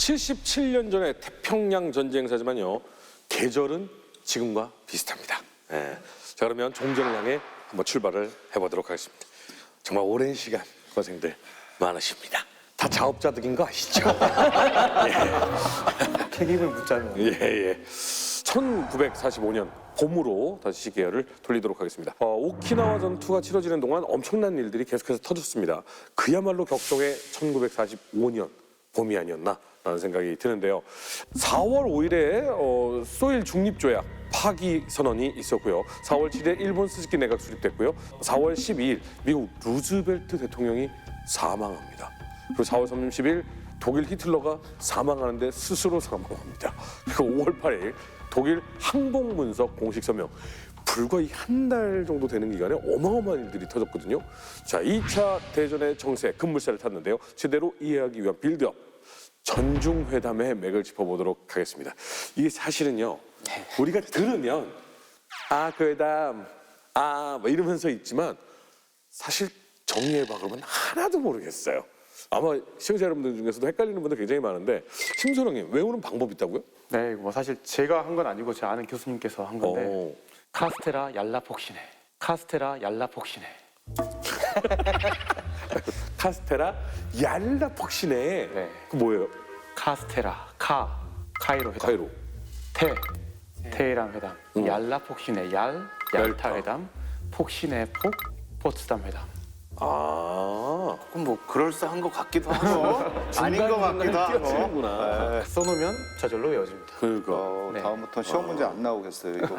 77년 전의 태평양 전쟁사지만요, 계절은 지금과 비슷합니다. 예. 자, 그러면 종전을 향해 한번 출발을 해보도록 하겠습니다. 정말 오랜 시간 고생들 많으십니다. 다 자업자득인 거 아시죠? 책임을 묻자면 예. 1945년 봄으로 다시 시계열을 돌리도록 하겠습니다. 오키나와 전투가 치러지는 동안 엄청난 일들이 계속해서 터졌습니다. 그야말로 격동의 1945년 봄이 아니었나라는 생각이 드는데요. 4월 5일에 소일 중립조약 파기 선언이 있었고요. 4월 7일에 일본 스즈키 내각 수립됐고요. 4월 12일 미국 루즈벨트 대통령이 사망합니다. 그리고 4월 30일 독일 히틀러가 사망하는데 스스로 사망합니다. 그리고 5월 8일 독일 항복문서 공식 서명. 불과 한 달 정도 되는 기간에 어마어마한 일들이 터졌거든요. 자, 2차 대전의 정세, 급물살을 탔는데요. 제대로 이해하기 위한 빌드업, 전중회담의 맥을 짚어보도록 하겠습니다. 이게 사실은요, 우리가 들으면 그 회담, 뭐 이러면서 있지만 사실 정리해봐 그러면 하나도 모르겠어요. 아마 시청자 여러분들 중에서도 헷갈리는 분들 굉장히 많은데, 심소령님 외우는 방법이 있다고요? 네, 뭐 사실 제가 한 건 아니고 제 아는 교수님께서 한 건데 카스테라 얄라 폭신해, 카스테라 얄라 폭신해. 카스테라 얄라 폭신해. 네. 그 뭐예요? 카스테라 카이로 회담, 카이로. 테헤란 회담, 얄라 폭신해 얄타 회담, 폭신해 포츠담 회담. 그럼 뭐 그럴싸한 것 같기도 하고 아닌 것 같기도 하고. 뛰어치는구나. 써놓으면 저절로 외워집니다. 그러니까. 네. 다음부터 시험 문제 안 나오겠어요. 이거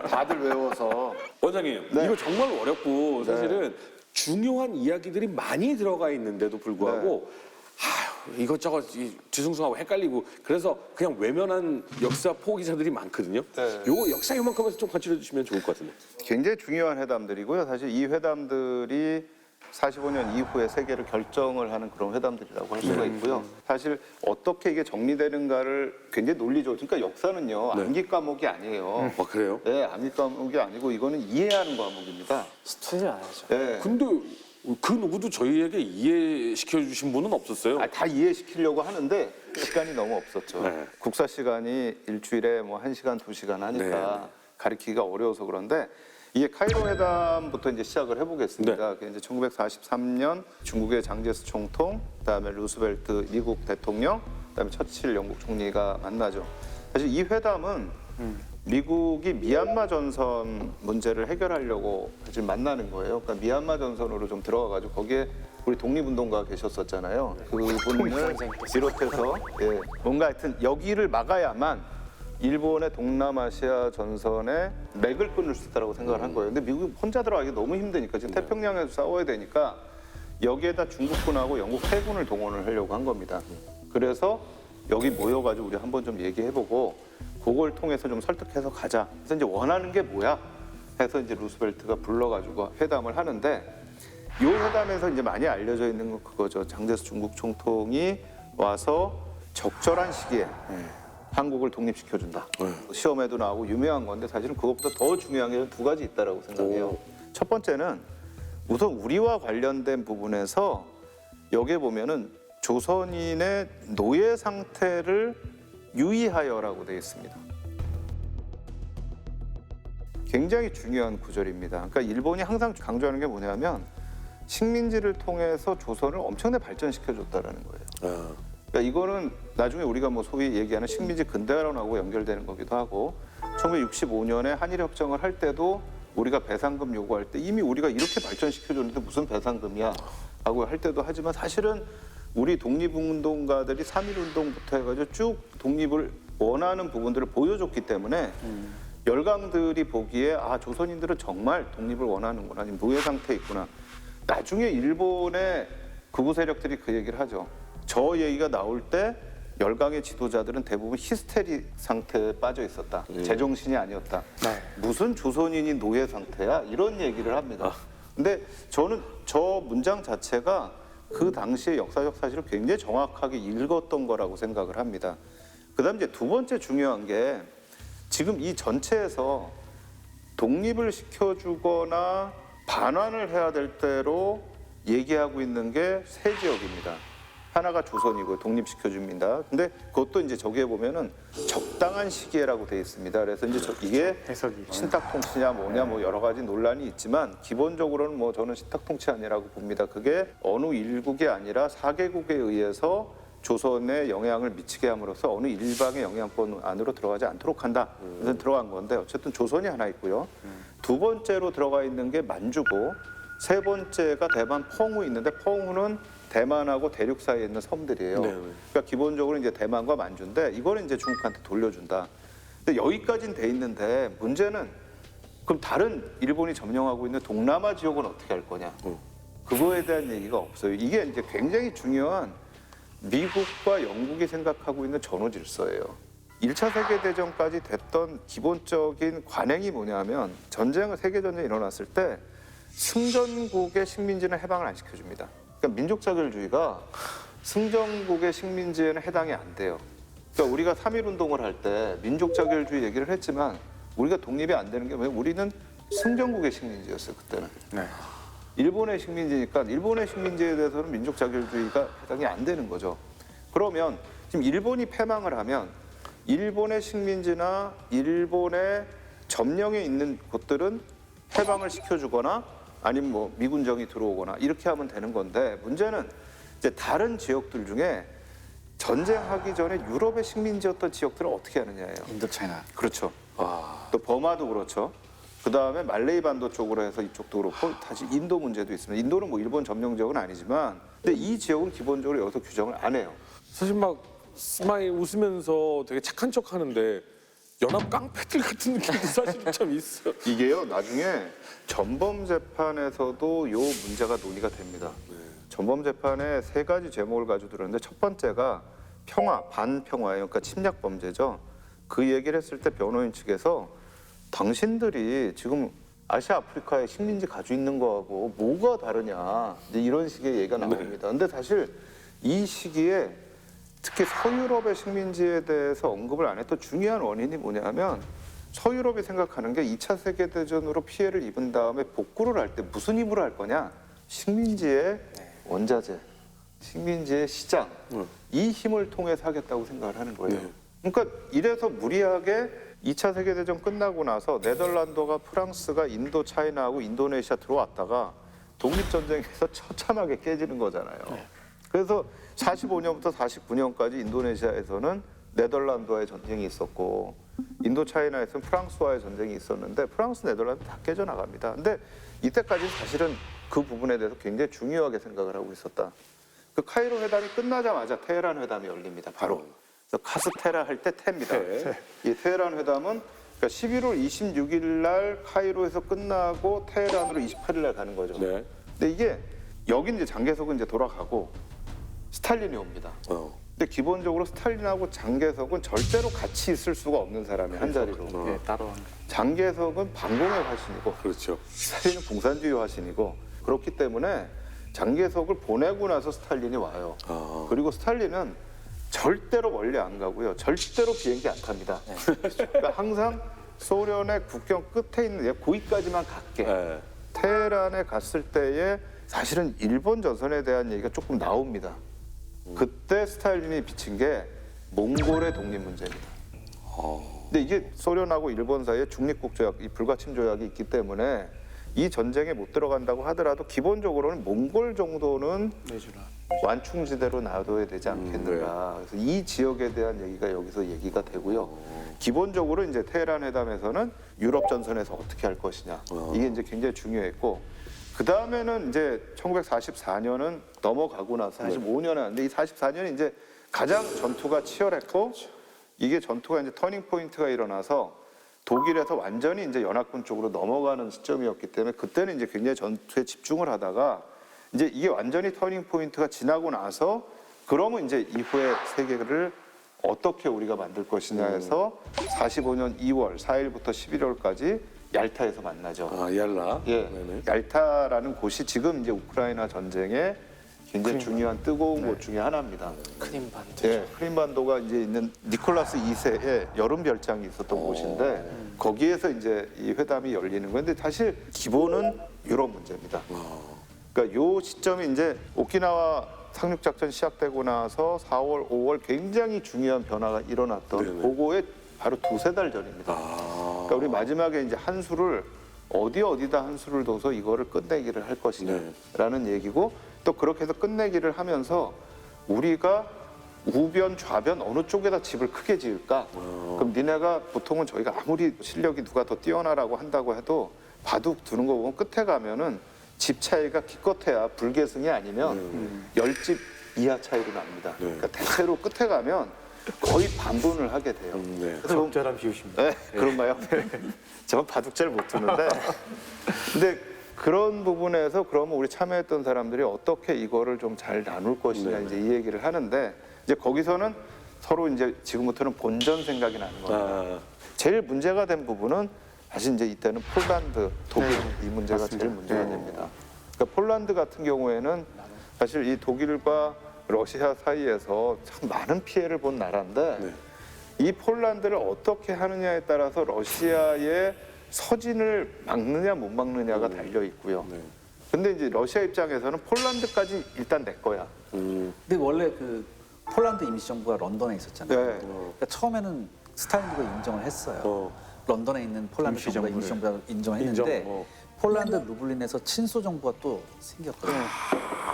다들 외워서. 원장님, 네. 이거 정말 어렵고 사실은 중요한 이야기들이 많이 들어가 있는데도 불구하고 이것저것 뒤숭숭하고 헷갈리고 그래서 그냥 외면한 역사 포기자들이 많거든요. 네. 요거 역사 요만큼에서 좀 관찰해 주시면 좋을 것 같은데. 굉장히 중요한 회담들이고요. 사실 이 회담들이 45년 이후의 세계를 결정을 하는 그런 회담들이라고 할 수가 있고요. 사실 어떻게 이게 정리되는가를 굉장히 논리적으로, 그러니까 역사는요, 암기 과목이 아니에요. 그래요? 네, 암기 과목이 아니고 이거는 이해하는 과목입니다. 스튜디 안 하죠. 네. 근데 그 누구도 저희에게 이해시켜 주신 분은 없었어요. 다 이해시키려고 하는데 시간이 너무 없었죠. 네. 국사 시간이 일주일에 뭐 1시간, 2시간 하니까 가리키기가 어려워서 그런데 이게 카이로 회담부터 이제 시작을 해보겠습니다. 그게 이제 1943년 중국의 장제스 총통, 그다음에 루스벨트 미국 대통령, 그다음에 처칠 영국 총리가 만나죠. 사실 이 회담은 미국이 미얀마 전선 문제를 해결하려고 사실 만나는 거예요. 그러니까 미얀마 전선으로 좀 들어가가지고 거기에 우리 독립운동가 계셨었잖아요. 그분을 비롯해서 뭔가 하여튼 여기를 막아야만 일본의 동남아시아 전선에 맥을 끊을 수 있다고 생각을 한 거예요. 근데 미국이 혼자 들어가기 너무 힘드니까 지금 태평양에서 싸워야 되니까 여기에다 중국군하고 영국 해군을 동원을 하려고 한 겁니다. 그래서 여기 모여가지고 우리 한번 좀 얘기해보고 그걸 통해서 좀 설득해서 가자. 그래서 이제 원하는 게 뭐야? 해서 이제 루스벨트가 불러가지고 회담을 하는데 이 회담에서 이제 많이 알려져 있는 건 그거죠. 장제스 중국 총통이 와서 적절한 시기에 한국을 독립시켜준다. 시험에도 나오고 유명한 건데 사실은 그것보다 더 중요한 게 두 가지 있다고 생각해요. 첫 번째는 우선 우리와 관련된 부분에서 여기에 보면은 조선인의 노예 상태를 유의하여라고 되어 있습니다. 굉장히 중요한 구절입니다. 그러니까 일본이 항상 강조하는 게 뭐냐면 식민지를 통해서 조선을 엄청나게 발전시켜줬다라는 거예요. 그러니까 이거는 나중에 우리가 뭐 소위 얘기하는 식민지 근대화론하고 연결되는 거기도 하고 1965년에 한일협정을 할 때도 우리가 배상금 요구할 때 이미 우리가 이렇게 발전시켜줬는데 무슨 배상금이야 하고 할 때도 하지만 사실은 우리 독립운동가들이 3.1운동부터 해가지고 쭉 독립을 원하는 부분들을 보여줬기 때문에 열강들이 보기에 조선인들은 정말 독립을 원하는구나, 노예 상태에 있구나. 나중에 일본의 극우 세력들이 그 얘기를 하죠. 저 얘기가 나올 때 열강의 지도자들은 대부분 히스테리 상태에 빠져 있었다. 제정신이 아니었다. 무슨 조선인이 노예 상태야? 이런 얘기를 합니다. 근데 저는 저 문장 자체가 그 당시의 역사적 사실을 굉장히 정확하게 읽었던 거라고 생각을 합니다. 그다음 이제 두 번째 중요한 게 지금 이 전체에서 독립을 시켜주거나 반환을 해야 될 때로 얘기하고 있는 게 세 지역입니다. 하나가 조선이고 독립시켜줍니다. 근데 그것도 이제 저기에 보면은 적당한 시기에라고 돼 있습니다. 그래서 이제 이게 해석이. 신탁통치냐 뭐냐 뭐 여러 가지 논란이 있지만 기본적으로는 뭐 저는 신탁통치 아니라고 봅니다. 그게 어느 일국이 아니라 4개국에 의해서 조선에 영향을 미치게 함으로써 어느 일방의 영향권 안으로 들어가지 않도록 한다. 그래서 들어간 건데 어쨌든 조선이 하나 있고요. 두 번째로 들어가 있는 게 만주고 세 번째가 대만 펑우 있는데 펑우는 대만하고 대륙 사이에 있는 섬들이에요. 네. 그러니까 기본적으로 이제 대만과 만주인데 이거는 이제 중국한테 돌려준다. 근데 여기까지는 돼 있는데 문제는 그럼 다른 일본이 점령하고 있는 동남아 지역은 어떻게 할 거냐? 그거에 대한 얘기가 없어요. 이게 이제 굉장히 중요한 미국과 영국이 생각하고 있는 전후 질서예요. 1차 세계대전까지 됐던 기본적인 관행이 뭐냐면 세계전쟁이 일어났을 때 승전국의 식민지는 해방을 안 시켜줍니다. 그러니까 민족자결주의가 승전국의 식민지에는 해당이 안 돼요. 그러니까 우리가 3.1운동을 할 때 민족자결주의 얘기를 했지만 우리가 독립이 안 되는 게 뭐예요? 우리는 승전국의 식민지였어요, 그때는. 네. 일본의 식민지니까 일본의 식민지에 대해서는 민족자결주의가 해당이 안 되는 거죠. 그러면 지금 일본이 패망을 하면 일본의 식민지나 일본의 점령에 있는 곳들은 해방을 시켜주거나 아니면 뭐 미군정이 들어오거나 이렇게 하면 되는 건데 문제는 이제 다른 지역들 중에 전쟁하기 전에 유럽의 식민지였던 지역들을 어떻게 하느냐예요. 인도차이나. 그렇죠. 또 버마도 그렇죠. 그 다음에 말레이 반도 쪽으로 해서 이쪽도 그렇고 다시 인도 문제도 있습니다. 인도는 뭐 일본 점령 지역은 아니지만 근데 이 지역은 기본적으로 여기서 규정을 안 해요. 사실 막 스마일 웃으면서 되게 착한 척 하는데 연합 깡패들 같은 느낌도 사실 좀 있어. 이게요 나중에 전범 재판에서도 요 문제가 논의가 됩니다. 전범 재판에 세 가지 제목을 가지고 들었는데 첫 번째가 평화, 반평화예요. 그러니까 침략 범죄죠. 그 얘기를 했을 때 변호인 측에서 당신들이 지금 아시아 아프리카에 식민지 가지고 있는 거하고 뭐가 다르냐 이제 이런 식의 얘기가 나옵니다. 근데 사실 이 시기에 특히 서유럽의 식민지에 대해서 언급을 안 했던 중요한 원인이 뭐냐면 서유럽이 생각하는 게 2차 세계대전으로 피해를 입은 다음에 복구를 할 때 무슨 힘으로 할 거냐? 식민지의 원자재, 식민지의 시장 이 힘을 통해서 하겠다고 생각을 하는 거예요. 그러니까 이래서 무리하게 2차 세계대전 끝나고 나서 네덜란드가 프랑스가 인도 차이나하고 인도네시아 들어왔다가 독립전쟁에서 처참하게 깨지는 거잖아요. 그래서 45년부터 49년까지 인도네시아에서는 네덜란드와의 전쟁이 있었고 인도 차이나에서는 프랑스와의 전쟁이 있었는데 프랑스, 네덜란드 다 깨져나갑니다. 근데 이때까지 사실은 그 부분에 대해서 굉장히 중요하게 생각을 하고 있었다. 그 카이로 회담이 끝나자마자 테헤란 회담이 열립니다. 바로. 그래서 카스테라 할 때 테입니다. 이 테헤란 회담은 그러니까 11월 26일 날 카이로에서 끝나고 테헤란으로 28일 날 가는 거죠. 네. 근데 이게 여기 이제 장개석은 이제 돌아가고 스탈린이 옵니다. 근데 기본적으로 스탈린하고 장개석은 절대로 같이 있을 수가 없는 사람이에요. 한 자리로. 예, 따로. 장개석은 반공의 화신이고 그렇죠. 스탈린은 공산주의 화신이고 그렇기 때문에 장개석을 보내고 나서 스탈린이 와요. 그리고 스탈린은 절대로 멀리 안 가고요. 절대로 비행기 안 탑니다. 그러니까 항상 소련의 국경 끝에 있는 거기까지만 갈게. 네. 테헤란에 갔을 때에 사실은 일본 전선에 대한 얘기가 조금 나옵니다. 그때 스탈린이 비친 게 몽골의 독립 문제입니다. 근데 이게 소련하고 일본 사이에 중립국 조약, 이 불가침 조약이 있기 때문에 이 전쟁에 못 들어간다고 하더라도 기본적으로는 몽골 정도는 완충지대로 놔둬야 되지 않겠는가. 그래서 이 지역에 대한 얘기가 여기서 얘기가 되고요. 기본적으로 이제 테헤란 회담에서는 유럽 전선에서 어떻게 할 것이냐. 이게 이제 굉장히 중요했고 그 다음에는 이제 1944년은 넘어가고 나서 45년에 왔는데 이 44년이 이제 가장 전투가 치열했고 이게 전투가 이제 터닝 포인트가 일어나서 독일에서 완전히 이제 연합군 쪽으로 넘어가는 시점이었기 때문에 그때는 이제 굉장히 전투에 집중을 하다가 이제 이게 완전히 터닝 포인트가 지나고 나서 그러면 이제 이후의 세계를 어떻게 우리가 만들 것이냐 해서 45년 2월 4일부터 11월까지 얄타에서 만나죠. 아, 얄라. 예, 네네. 얄타라는 곳이 지금 이제 우크라이나 전쟁에 굉장히 중요한 뜨거운 곳 중에 하나입니다. 크림반도. 예, 크림반도가 이제 있는 니콜라스 2세의 여름 별장이 있었던 곳인데 거기에서 이제 이 회담이 열리는 건데 사실 기본은 유럽 문제입니다. 그러니까 요 시점이 이제 오키나와 상륙작전 시작되고 나서 4월, 5월 굉장히 중요한 변화가 일어났던 네네. 그거에 바로 두세 달 전입니다. 그러니까 우리 마지막에 이제 한 수를 어디다 한 수를 둬서 이거를 끝내기를 할 것이냐라는 얘기고 또 그렇게 해서 끝내기를 하면서 우리가 우변, 좌변 어느 쪽에다 집을 크게 지을까? 그럼 니네가 보통은 저희가 아무리 실력이 누가 더 뛰어나라고 한다고 해도 바둑 두는 거 보면 끝에 가면은 집 차이가 기껏해야 불계승이 아니면 10집 이하 차이로 납니다. 그러니까 대체로 끝에 가면 거의 반분을 하게 돼요. 네. 그래서 적절한 비유십니다. 네, 그런가요? 저는 바둑 잘 못 두는데 근데 그런 부분에서 그러면 우리 참여했던 사람들이 어떻게 이거를 좀 잘 나눌 것이냐 이제 이 얘기를 하는데 이제 거기서는 서로 이제 지금부터는 본전 생각이 나는 겁니다. 제일 문제가 된 부분은 사실 이제 이때는 폴란드, 독일 이 문제가 맞습니다. 제일 문제가 됩니다. 그러니까 폴란드 같은 경우에는 사실 이 독일과 러시아 사이에서 참 많은 피해를 본 나라인데 이 폴란드를 어떻게 하느냐에 따라서 러시아의 서진을 막느냐 못 막느냐가 달려 있고요. 근데 이제 러시아 입장에서는 폴란드까지 일단 내 거야. 근데 원래 그 폴란드 임시정부가 런던에 있었잖아요. 네. 그러니까 처음에는 스탈린도 인정을 했어요. 런던에 있는 폴란드 정부가 임시정부가 인정했는데 폴란드 루블린에서 친소 정부가 또 생겼거든요.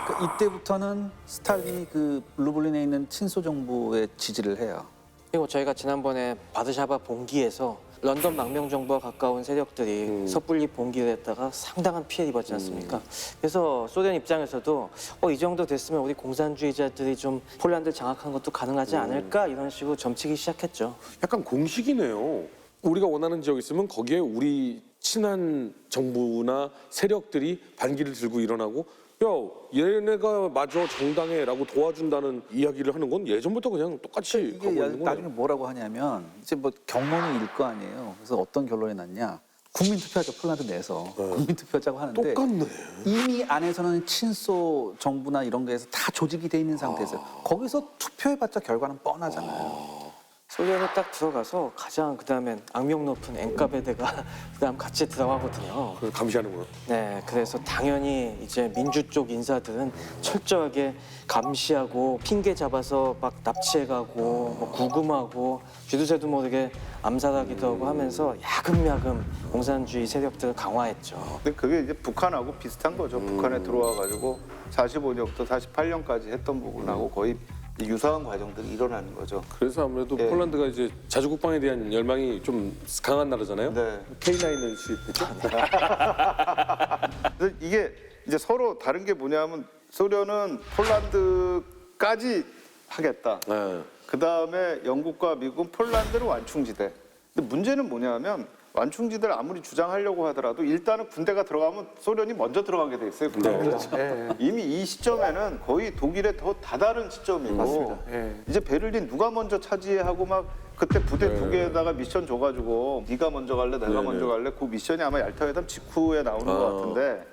그러니까 이때부터는 스탈린이 그 루블린에 있는 친소 정부에 지지를 해요. 그리고 저희가 지난번에 바르샤바 봉기에서 런던 망명정부와 가까운 세력들이 섣불리 봉기를 했다가 상당한 피해를 입었지 않습니까? 그래서 소련 입장에서도 이 정도 됐으면 우리 공산주의자들이 좀 폴란드를 장악한 것도 가능하지 않을까 이런 식으로 점치기 시작했죠. 약간 공식이네요. 우리가 원하는 지역이 있으면 거기에 우리 친한 정부나 세력들이 반기를 들고 일어나고 야 얘네가 마저 정당해라고 도와준다는 이야기를 하는 건 예전부터 그냥 똑같이 가고 이게 있는 나중에 거예요. 뭐라고 하냐면 이제 뭐 경론이 일 거 아니에요. 그래서 어떤 결론이 났냐? 국민투표하자 폴란드 내에서 국민투표하자고 하는데 똑같네. 이미 안에서는 친소 정부나 이런 거에서 다 조직이 돼 있는 상태에서 거기서 투표해봤자 결과는 뻔하잖아요. 소련에 딱 들어가서 가장 그다음엔 악명 높은 엔카베드가 그다음 같이 들어가거든요. 그걸 감시하는구나. 네, 그래서 당연히 이제 민주 쪽 인사들은 철저하게 감시하고 핑계 잡아서 막 납치해가고 뭐 구금하고 쥐두새도 모르게 암살하기도 하고 하면서 야금야금 공산주의 세력들을 강화했죠. 근데 그게 이제 북한하고 비슷한 거죠. 북한에 들어와 가지고 45년부터 48년까지 했던 부분하고 거의 유사한 과정들이 일어나는 거죠. 그래서 아무래도 예. 폴란드가 이제 자주 국방에 대한 열망이 좀 강한 나라잖아요. 네. K9을 수입했죠. 그래서 이게 이제 서로 다른 게 뭐냐면 소련은 폴란드까지 하겠다. 네. 그 다음에 영국과 미국은 폴란드를 완충지대. 근데 문제는 뭐냐면 완충지대를 아무리 주장하려고 하더라도 일단은 군대가 들어가면 소련이 먼저 들어가게 돼 있어요. 군대가. 이미 이 시점에는 거의 독일의 더 다다른 시점이고 맞습니다. 예. 이제 베를린 누가 먼저 차지하고 막 그때 부대 두 개에다가 미션 줘가지고 네가 먼저 갈래 내가 먼저 갈래 그 미션이 아마 얄타회담 직후에 나오는 것 같은데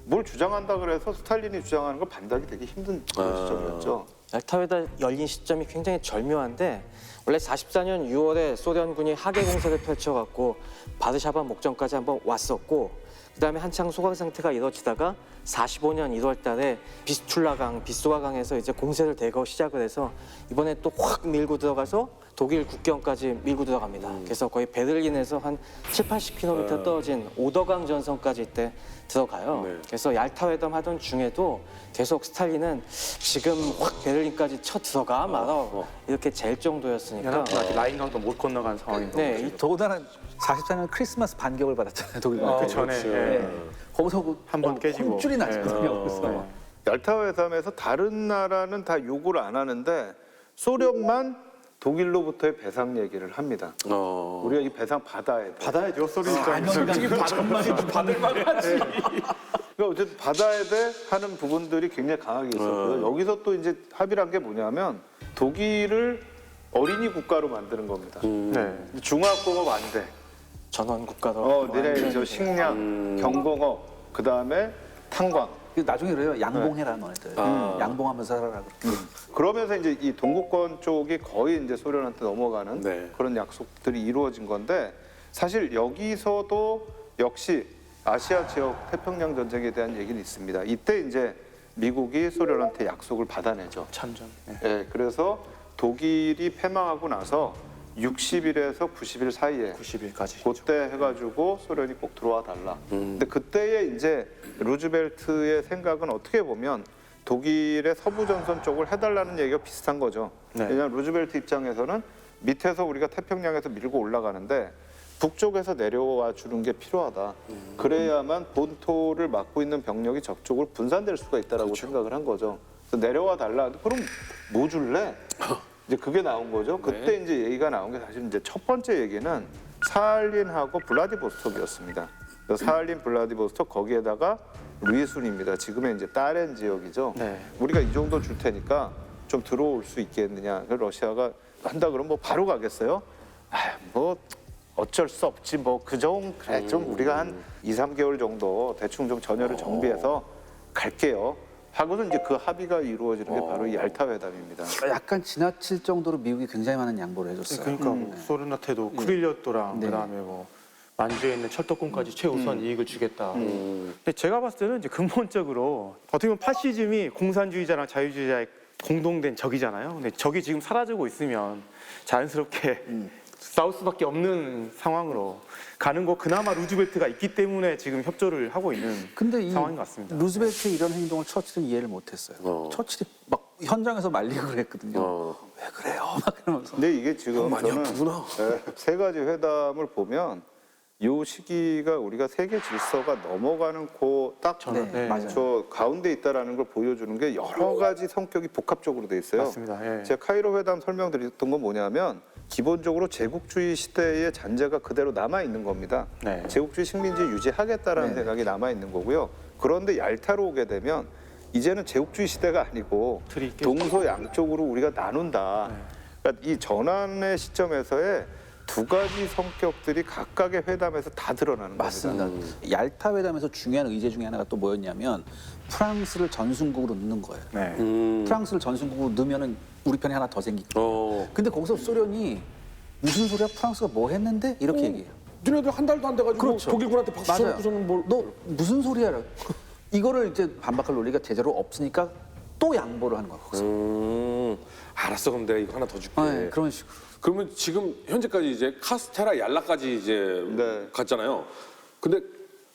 뭘 주장한다 그래서 스탈린이 주장하는 걸 반대하기 되게 힘든 시점이었죠. 얄타회담 열린 시점이 굉장히 절묘한데 원래 44년 6월에 소련군이 하계 공세를 펼쳐갖고 바르샤바 목전까지 한번 왔었고 그다음에 한창 소강 상태가 이뤄지다가 45년 1월 달에 비스툴라강, 비스와강에서 이제 공세를 대거 시작을 해서 이번에 또 확 밀고 들어가서 독일 국경까지 밀고 들어갑니다. 그래서 거의 베를린에서 한 7, 80km 떨어진 오더강 전선까지 이때 들어가요. 네. 그래서 얄타회담 하던 중에도 계속 스탈린은 지금 확 베를린까지 쳐 들어가 말아 이렇게 잴 정도였으니까 아직 라인강도 못 건너간 상황인 거죠. 네, 더군다나 44년 크리스마스 반격을 받았잖아요. 독일과. 그 전에 네. 거기서 한번 깨지고. 혼줄이 났거든요. 그래서. 네. 얄타회담에서 다른 나라는 다 요구를 안 하는데 소련만 독일로부터의 배상 얘기를 합니다. 우리가 이 배상 받아야 돼. 받아야죠. 소리 입장에서. 받을 만하지. 그러니까 어쨌든 받아야 돼 하는 부분들이 굉장히 강하게 있었고요. 여기서 또 이제 합의를 한 게 뭐냐면 독일을 어린이 국가로 만드는 겁니다. 네. 중화공업 안 돼. 전원 국가로 니네 저 식량, 경공업, 그 다음에 탄광. 나중에 그래요. 양봉해라 너네들. 양봉하면서 살아라. 그러면서 이제 이 동구권 쪽이 거의 이제 소련한테 넘어가는 네. 그런 약속들이 이루어진 건데 사실 여기서도 역시 아시아 지역 태평양 전쟁에 대한 얘기는 있습니다. 이때 이제 미국이 소련한테 약속을 받아내죠. 참전. 예. 예, 그래서 독일이 패망하고 나서 60일에서 90일 사이에 90일까지. 그때 해가지고 소련이 꼭 들어와 달라. 근데 그때의 이제 루즈벨트의 생각은 어떻게 보면 독일의 서부 전선 쪽을 해달라는 얘기가 비슷한 거죠. 네. 왜냐하면 루즈벨트 입장에서는 밑에서 우리가 태평양에서 밀고 올라가는데 북쪽에서 내려와 주는 게 필요하다. 그래야만 본토를 막고 있는 병력이 저쪽으로 분산될 수가 있다라고 생각을 한 거죠. 그래서 내려와 달라. 그럼 뭐 줄래? 이제 그게 나온 거죠. 그때 이제 얘기가 나온 게 사실 이제 첫 번째 얘기는 사할린하고 블라디보스톡이었습니다. 그래서 사할린, 블라디보스톡 거기에다가 루이순입니다. 지금의 이제 다렌 지역이죠. 네. 우리가 이 정도 줄 테니까 좀 들어올 수 있겠느냐. 그래서 러시아가 한다 그러면 뭐 바로 가겠어요? 뭐 어쩔 수 없지 뭐 그 정도 그래 좀 우리가 한 2, 3개월 정도 대충 좀 전열을 정비해서 갈게요. 하고는 이제 그 합의가 이루어지는 게 바로 이 얄타 회담입니다. 약간 지나칠 정도로 미국이 굉장히 많은 양보를 해줬어요. 그러니까 뭐 소련한테도 쿠릴리어도랑 네. 그다음에 뭐 만주에 있는 철도권까지 최우선 이익을 주겠다. 근데 제가 봤을 때는 이제 근본적으로 어떻게 보면 파시즘이 공산주의자랑 자유주의자의 공동된 적이잖아요. 근데 적이 지금 사라지고 있으면 자연스럽게 싸울 수밖에 없는 상황으로 가는 거 그나마 루즈벨트가 있기 때문에 지금 협조를 하고 있는 근데 이 상황인 것 같습니다. 루즈벨트의 이런 행동을 처칠은 이해를 못했어요. 처칠이 막 현장에서 말리고 그랬거든요. 왜 그래요? 막 그러면서. 근데 이게 지금 많이 저는 아프구나. 세 가지 회담을 보면 이 시기가 우리가 세계 질서가 넘어가는 딱 네, 맞아요. 저 가운데 있다라는 걸 보여주는 게 여러 가지 성격이 복합적으로 돼 있어요. 맞습니다. 예. 제가 카이로 회담 설명드렸던 건 뭐냐면 기본적으로 제국주의 시대의 잔재가 그대로 남아 있는 겁니다. 네. 제국주의 식민지 유지하겠다라는 네. 생각이 남아 있는 거고요. 그런데 얄타로 오게 되면 이제는 제국주의 시대가 아니고 틀이 깨져. 동서 양쪽으로 우리가 나눈다. 그러니까 이 전환의 시점에서의 두 가지 성격들이 각각의 회담에서 다 드러나는 맞습니다. 겁니다. 얄타 회담에서 중요한 의제 중에 하나가 또 뭐였냐면 프랑스를 전순국으로 넣는 거예요. 네. 프랑스를 전순국으로 넣으면은 우리 편이 하나 더 생기고. 근데 거기서 소련이 무슨 소리야? 프랑스가 뭐 했는데? 이렇게 얘기해요. 니네들 한 달도 안 돼가지고 그렇죠. 독일군한테 박수 맞아요. 쳐놓고서는 뭘? 너 무슨 소리야? 이거를 이제 반박할 논리가 제대로 없으니까 또 양보를 하는 거야. 거기서. 알았어, 그럼 내가 이거 하나 더 줄게. 네, 그런 식으로. 그러면 지금 현재까지 이제 카스테라 얄라까지 이제 네. 갔잖아요. 근데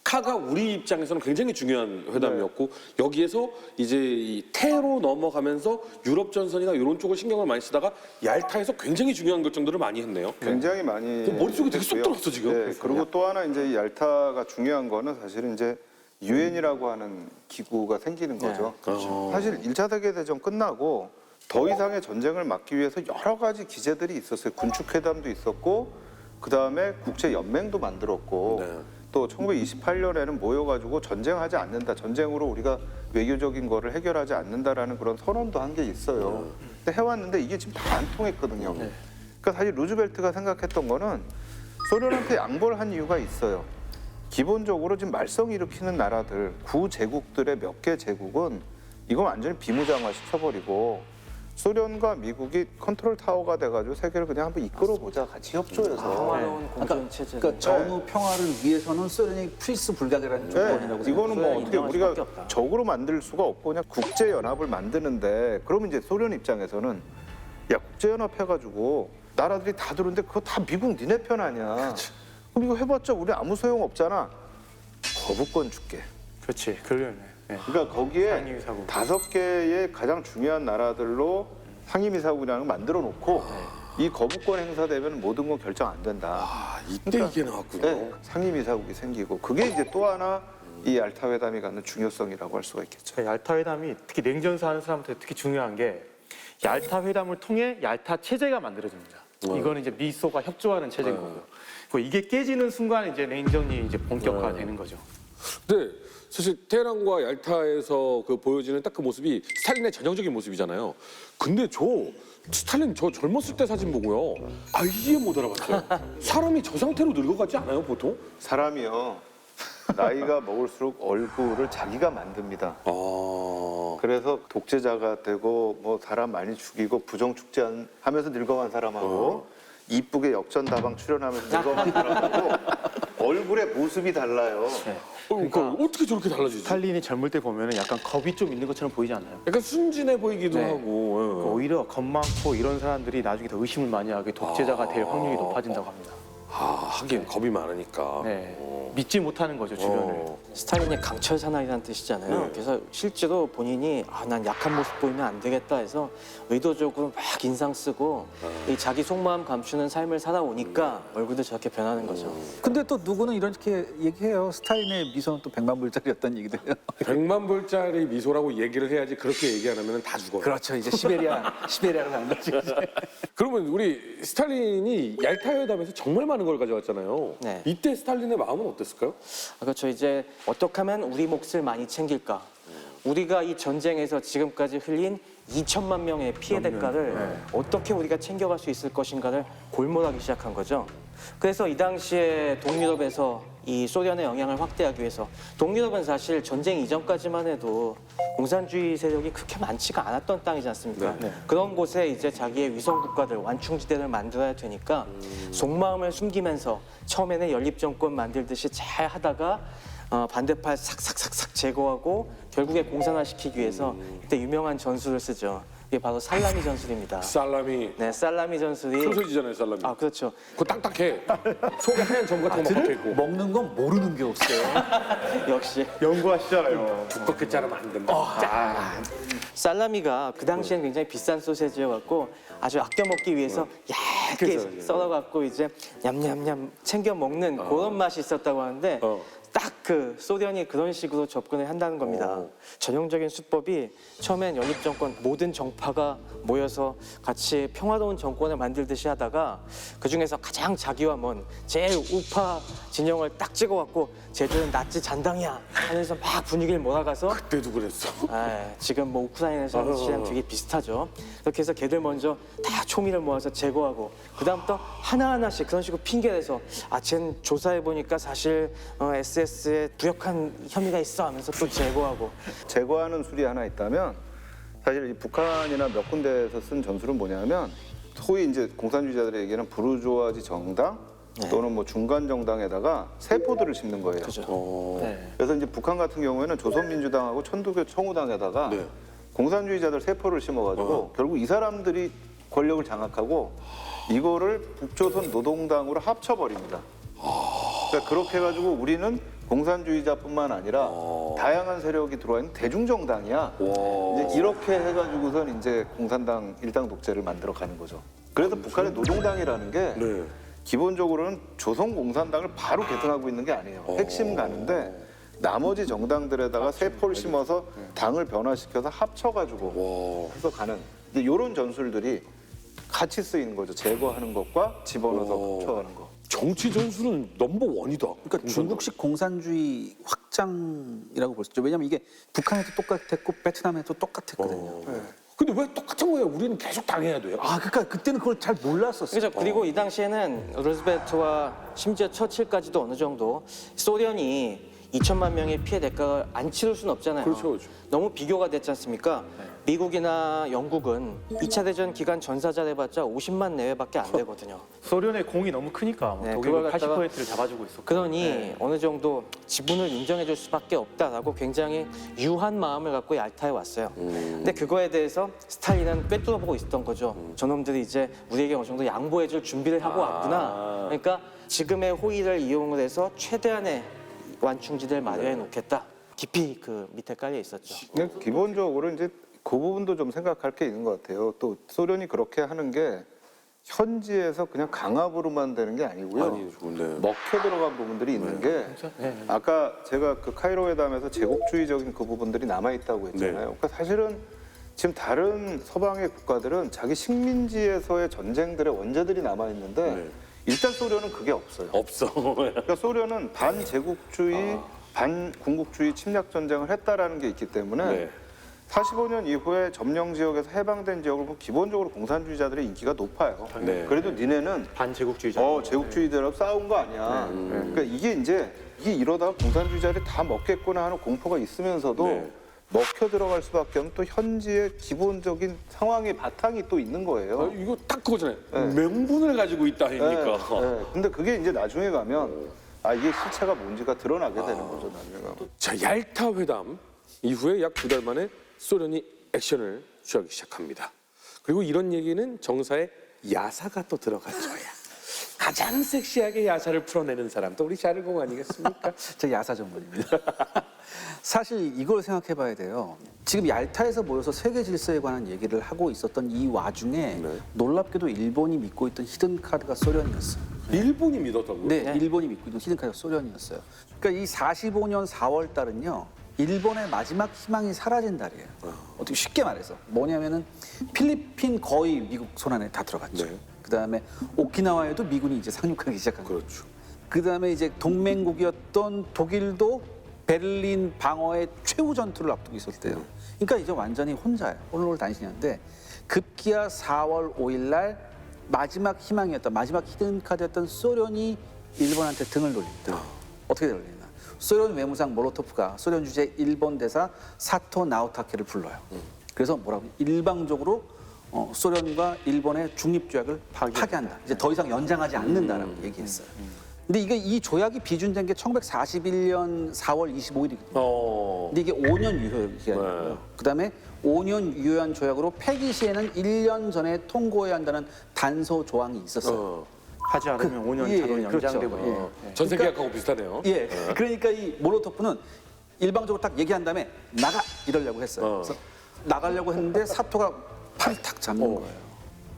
카가 우리 입장에서는 굉장히 중요한 회담이었고 여기에서 이제 이 태로 넘어가면서 유럽 전선이나 이런 쪽을 신경을 많이 쓰다가 얄타에서 굉장히 중요한 결정들을 많이 했네요. 굉장히 많이 그 머릿속에 되게 쏙 했고요. 들어갔어, 지금. 네, 그리고 또 하나 이제 이 얄타가 중요한 거는 사실은 이제 유엔이라고 하는 기구가 생기는 거죠. 사실 1차 세계대전 끝나고 더 이상의 전쟁을 막기 위해서 여러 가지 기제들이 있었어요. 군축회담도 있었고 그다음에 국제연맹도 만들었고 네. 또 1928년에는 모여가지고 전쟁하지 않는다. 전쟁으로 우리가 외교적인 거를 해결하지 않는다라는 그런 선언도 한 게 있어요. 근데 해왔는데 이게 지금 다 안 통했거든요. 그러니까 사실 루즈벨트가 생각했던 거는 소련한테 양보를 한 이유가 있어요. 기본적으로 지금 말썽 일으키는 나라들, 구제국들의 몇 개 제국은 이거 완전히 비무장화 시켜버리고 소련과 미국이 컨트롤 타워가 돼가지고 세계를 그냥 한번 이끌어보자. 같이 협조해서. 평화로운 공존 체제. 그러니까 전후 평화를 위해서는 소련이 필수 불가결한 조건이라고 네, 이거는 뭐 어떻게 인정할 우리가 수밖에 없다. 적으로 만들 수가 없고 그냥 국제연합을 만드는데 그러면 이제 소련 입장에서는 야 국제연합 해가지고 나라들이 다 들어오는데 그거 다 미국 니네 편 아니야. 그럼 이거 해봤자 우리 아무 소용 없잖아. 거부권 줄게. 그렇지. 그러네. 네. 그러니까 거기에 상임이사국. 5개의 가장 중요한 나라들로 상임이사국이라는 걸 만들어 놓고 이 거부권 행사되면 모든 건 결정 안 된다. 아, 이때 이게 나왔군요. 네, 상임이사국이 생기고 그게 이제 또 하나 이 얄타 회담이 갖는 중요성이라고 할 수가 있겠죠. 얄타 회담이 특히 냉전사 하는 사람한테 특히 중요한 게 얄타 회담을 통해 얄타 체제가 만들어집니다. 이거는 이제 미소가 협조하는 체제인 거고요. 그리고 이게 깨지는 순간 이제 냉전이 이제 본격화되는 거죠. 근데 사실 테헤란과 얄타에서 그 보여지는 딱 그 모습이 스탈린의 전형적인 모습이잖아요. 근데 스탈린 저 젊었을 때 사진 보고요. 아예 못 알아봤어요. 사람이 저 상태로 늙어가지 않아요, 보통? 사람이요 나이가 먹을수록 얼굴을 자기가 만듭니다. 그래서 독재자가 되고 뭐 사람 많이 죽이고 부정축제하면서 늙어간 사람하고 이쁘게 역전다방 출연하면서 늙어간 사람하고 얼굴의 모습이 달라요. 그러니까 어떻게 저렇게 달라지지? 스탈린이 젊을 때 보면은 약간 겁이 좀 있는 것처럼 보이지 않나요? 약간 순진해 보이기도 네. 하고. 오히려 겁 많고 이런 사람들이 나중에 더 의심을 많이 하게 독재자가 될 확률이 높아진다고 합니다. 하긴 겁이 많으니까. 네. 믿지 못하는 거죠, 주변을. 스탈린이 강철 사나이라는 뜻이잖아요. 네. 그래서 실제로 본인이 난 약한 모습 보이면 안 되겠다 해서 의도적으로 막 인상 쓰고 이 자기 속마음 감추는 삶을 살아오니까 얼굴도 저렇게 변하는 거죠. 근데 또 누구는 이렇게 얘기해요. 스탈린의 미소는 또 100만 불짜리였다는 얘기도 해요. 100만 불짜리 미소라고 얘기를 해야지 그렇게 얘기 안 하면 다 죽어요. 그렇죠. 이제 시베리아로 가는 거지. 그러면 우리 스탈린이 얄타 회담에서 정말 많은 걸 가져왔잖아요. 네. 이때 스탈린의 마음은 어땠을까요? 그렇죠. 이제 어떻게 하면 우리 몫을 많이 챙길까? 우리가 이 전쟁에서 지금까지 흘린 2천만 명의 피해 대가를 어떻게 우리가 챙겨갈 수 있을 것인가를 골몰하기 시작한 거죠. 그래서 이 당시에 동유럽에서 이 소련의 영향을 확대하기 위해서 동유럽은 사실 전쟁 이전까지만 해도 공산주의 세력이 그렇게 많지가 않았던 땅이지 않습니까? 그런 곳에 이제 자기의 위성 국가들, 완충지대를 만들어야 되니까 속마음을 숨기면서 처음에는 연립정권 만들듯이 잘 하다가 반대팔 삭삭삭삭 제거하고 결국에 공산화시키기 위해서 이때 유명한 전술을 쓰죠. 이게 바로 살라미 전술입니다. 살라미. 네, 살라미 전술이 소세지잖아요, 살라미. 아 그렇죠. 그거 딱딱해. 속에 하얀 점 같은 거 박혀 있고. 먹는 건 모르는 게 없어요. 역시 연구하시잖아요. 두껍게 자르면 안 된다. 살라미가 그 당시엔 굉장히 비싼 소세지여갖고 아주 아껴 먹기 위해서 얇게 썰어갖고 이제 냠냠냠 챙겨 먹는 그런 맛이 있었다고 하는데 딱 그 소련이 그런 식으로 접근을 한다는 겁니다. 전형적인 수법이 처음엔 연립정권 모든 정파가 모여서 같이 평화로운 정권을 만들듯이 하다가 그중에서 가장 자기와 먼 제일 우파 진영을 딱 찍어갖고 쟤들은 나치 잔당이야 하면서 막 분위기를 몰아가서 그때도 그랬어. 지금 뭐 우크라이나에서 하는 시랑 되게 비슷하죠. 그렇게 해서 걔들 먼저 다 총기를 모아서 제거하고 그다음부터 하나하나씩 그런 식으로 핑계를 대서 쟤는 조사해보니까 사실 SS에 부역한 혐의가 있어 하면서 또 제거하고 제거하는 술이 하나 있다면 사실 이 북한이나 몇 군데에서 쓴 전술은 뭐냐면 소위 이제 공산주의자들의 얘기는 부르주아지 정당 또는 뭐 중간 정당에다가 세포들을 심는 거예요. 그죠. 그래서 이제 북한 같은 경우에는 조선민주당하고 천도교 청우당에다가 네. 공산주의자들 세포를 심어가지고 결국 이 사람들이 권력을 장악하고 이거를 북조선 노동당으로 합쳐버립니다. 그러니까 그렇게 해가지고 우리는 공산주의자뿐만 아니라 다양한 세력이 들어와 있는 대중정당이야. 이제 이렇게 해가지고선 이제 공산당 일당 독재를 만들어가는 거죠. 그래서 북한의 노동당이라는 게 네. 기본적으로는 조선공산당을 바로 계승하고 있는 게 아니에요. 핵심 가는데 나머지 정당들에다가 세포를 심어서 당을 변화시켜서 합쳐가지고 해서 가는 이런 전술들이 같이 쓰이는 거죠. 제거하는 것과 집어넣어서 합쳐가는 거. 정치 전술은 넘버 원이다. 그러니까 중국식 공산주의 확장이라고 볼 수 있죠. 왜냐하면 이게 북한에도 똑같았고 베트남에도 똑같았거든요. 근데 왜 똑같은 거예요? 우리는 계속 당해야 돼요. 그러니까 그때는 그걸 잘 몰랐었어요. 그렇죠. 그리고 이 당시에는 루즈벨트와 심지어 처칠까지도 어느 정도 소련이 2천만 명의 피해 대가를 안 치를 수는 없잖아요. 그렇죠. 너무 비교가 됐지 않습니까? 미국이나 영국은 2차 대전 기간 전사자 해봤자 50만 내외밖에 안 되거든요. 소련의 공이 너무 크니까 네, 독일은 그걸 갖다가 80%를 잡아주고 있었고. 그러니 어느 정도 지분을 인정해줄 수밖에 없다라고 굉장히 유한 마음을 갖고 얄타에 왔어요. 근데 그거에 대해서 스탈린은 꿰뚫어보고 있었던 거죠. 저놈들이 이제 우리에게 어느 정도 양보해줄 준비를 하고 왔구나. 그러니까 지금의 호의를 이용을 해서 최대한의 완충지대를 마련해 놓겠다. 깊이 그 밑에 깔려 있었죠. 근데 기본적으로 이제 그 부분도 좀 생각할 게 있는 것 같아요. 또 소련이 그렇게 하는 게 현지에서 그냥 강압으로만 되는 게 아니고요. 먹혀 들어간 부분들이 있는 게 아까 제가 그 카이로 회담에서 제국주의적인 그 부분들이 남아 있다고 했잖아요. 그러니까 사실은 지금 다른 서방의 국가들은 자기 식민지에서의 전쟁들의 원죄들이 남아 있는데 일단 소련은 그게 없어요. 없어. 그러니까 소련은 반제국주의, 반군국주의 침략 전쟁을 했다라는 게 있기 때문에 45년 이후에 점령 지역에서 해방된 지역을 보면 기본적으로 공산주의자들의 인기가 높아요. 그래도 니네는 반제국주의자. 제국주의들하고 싸운 거 아니야. 그러니까 이게 이러다가 공산주의자들이 다 먹겠구나 하는 공포가 있으면서도 먹혀 들어갈 수밖에 없는 또 현지의 기본적인 상황의 바탕이 또 있는 거예요. 이거 딱 그거잖아요. 명분을 가지고 있다 아닙니까? 근데 그게 이제 나중에 가면 이게 실체가 뭔지가 드러나게 되는 거죠, 나중에. 자, 얄타 회담 이후에 약 2달 만에 소련이 액션을 취하기 시작합니다. 그리고 이런 얘기는 정사에 야사가 또 들어가줘야 가장 섹시하게 야사를 풀어내는 사람도 우리 샤를공 아니겠습니까? 저 야사 전문입니다. 사실 이걸 생각해 봐야 돼요. 지금 얄타에서 모여서 세계 질서에 관한 얘기를 하고 있었던 이 와중에 놀랍게도 일본이 믿고 있던 히든 카드가 소련이었어요. 일본이 믿었다고요? 네, 일본이 믿고 있던 히든 카드가 소련이었어요. 그러니까 이 45년 4월 달은요. 일본의 마지막 희망이 사라진 달이에요. 어떻게 쉽게 말해서 뭐냐면은 필리핀 거의 미국 손안에 다 들어갔죠. 네. 그다음에 오키나와에도 미군이 이제 상륙하기 시작한 거예요. 그렇죠. 그다음에 이제 동맹국이었던 독일도 베를린 방어의 최후 전투를 앞두고 있을 때요. 그러니까 이제 완전히 혼자예요. 홀로 단신이었는데 급기야 4월 5일 날 마지막 희망이었던 마지막 히든 카드였던 소련이 일본한테 등을 돌립니다. 어떻게 돌리나? 소련 외무상 몰로토프가 소련 주재 일본 대사 사토 나오타케를 불러요. 그래서 뭐라고? 일방적으로 소련과 일본의 중립조약을 파기한다. 이제 더 이상 연장하지 않는다라고 얘기했어요. 근데 이 조약이 비준된 게 1941년 4월 25일이거든요. 근데 이게 5년 유효 기간이고요. 네. 그다음에 5년 유효한 조약으로 폐기 시에는 1년 전에 통고해야 한다는 단서 조항이 있었어요. 하지 않으면 5년 예, 자동이 그렇죠. 연장되고 예. 전세 계약하고 비슷하네요. 예. 그러니까 이 몰로토프는 일방적으로 딱 얘기한 다음에 나가 이러려고 했어요. 그래서 나가려고 했는데 사토가 팔을 탁 잡는 거예요.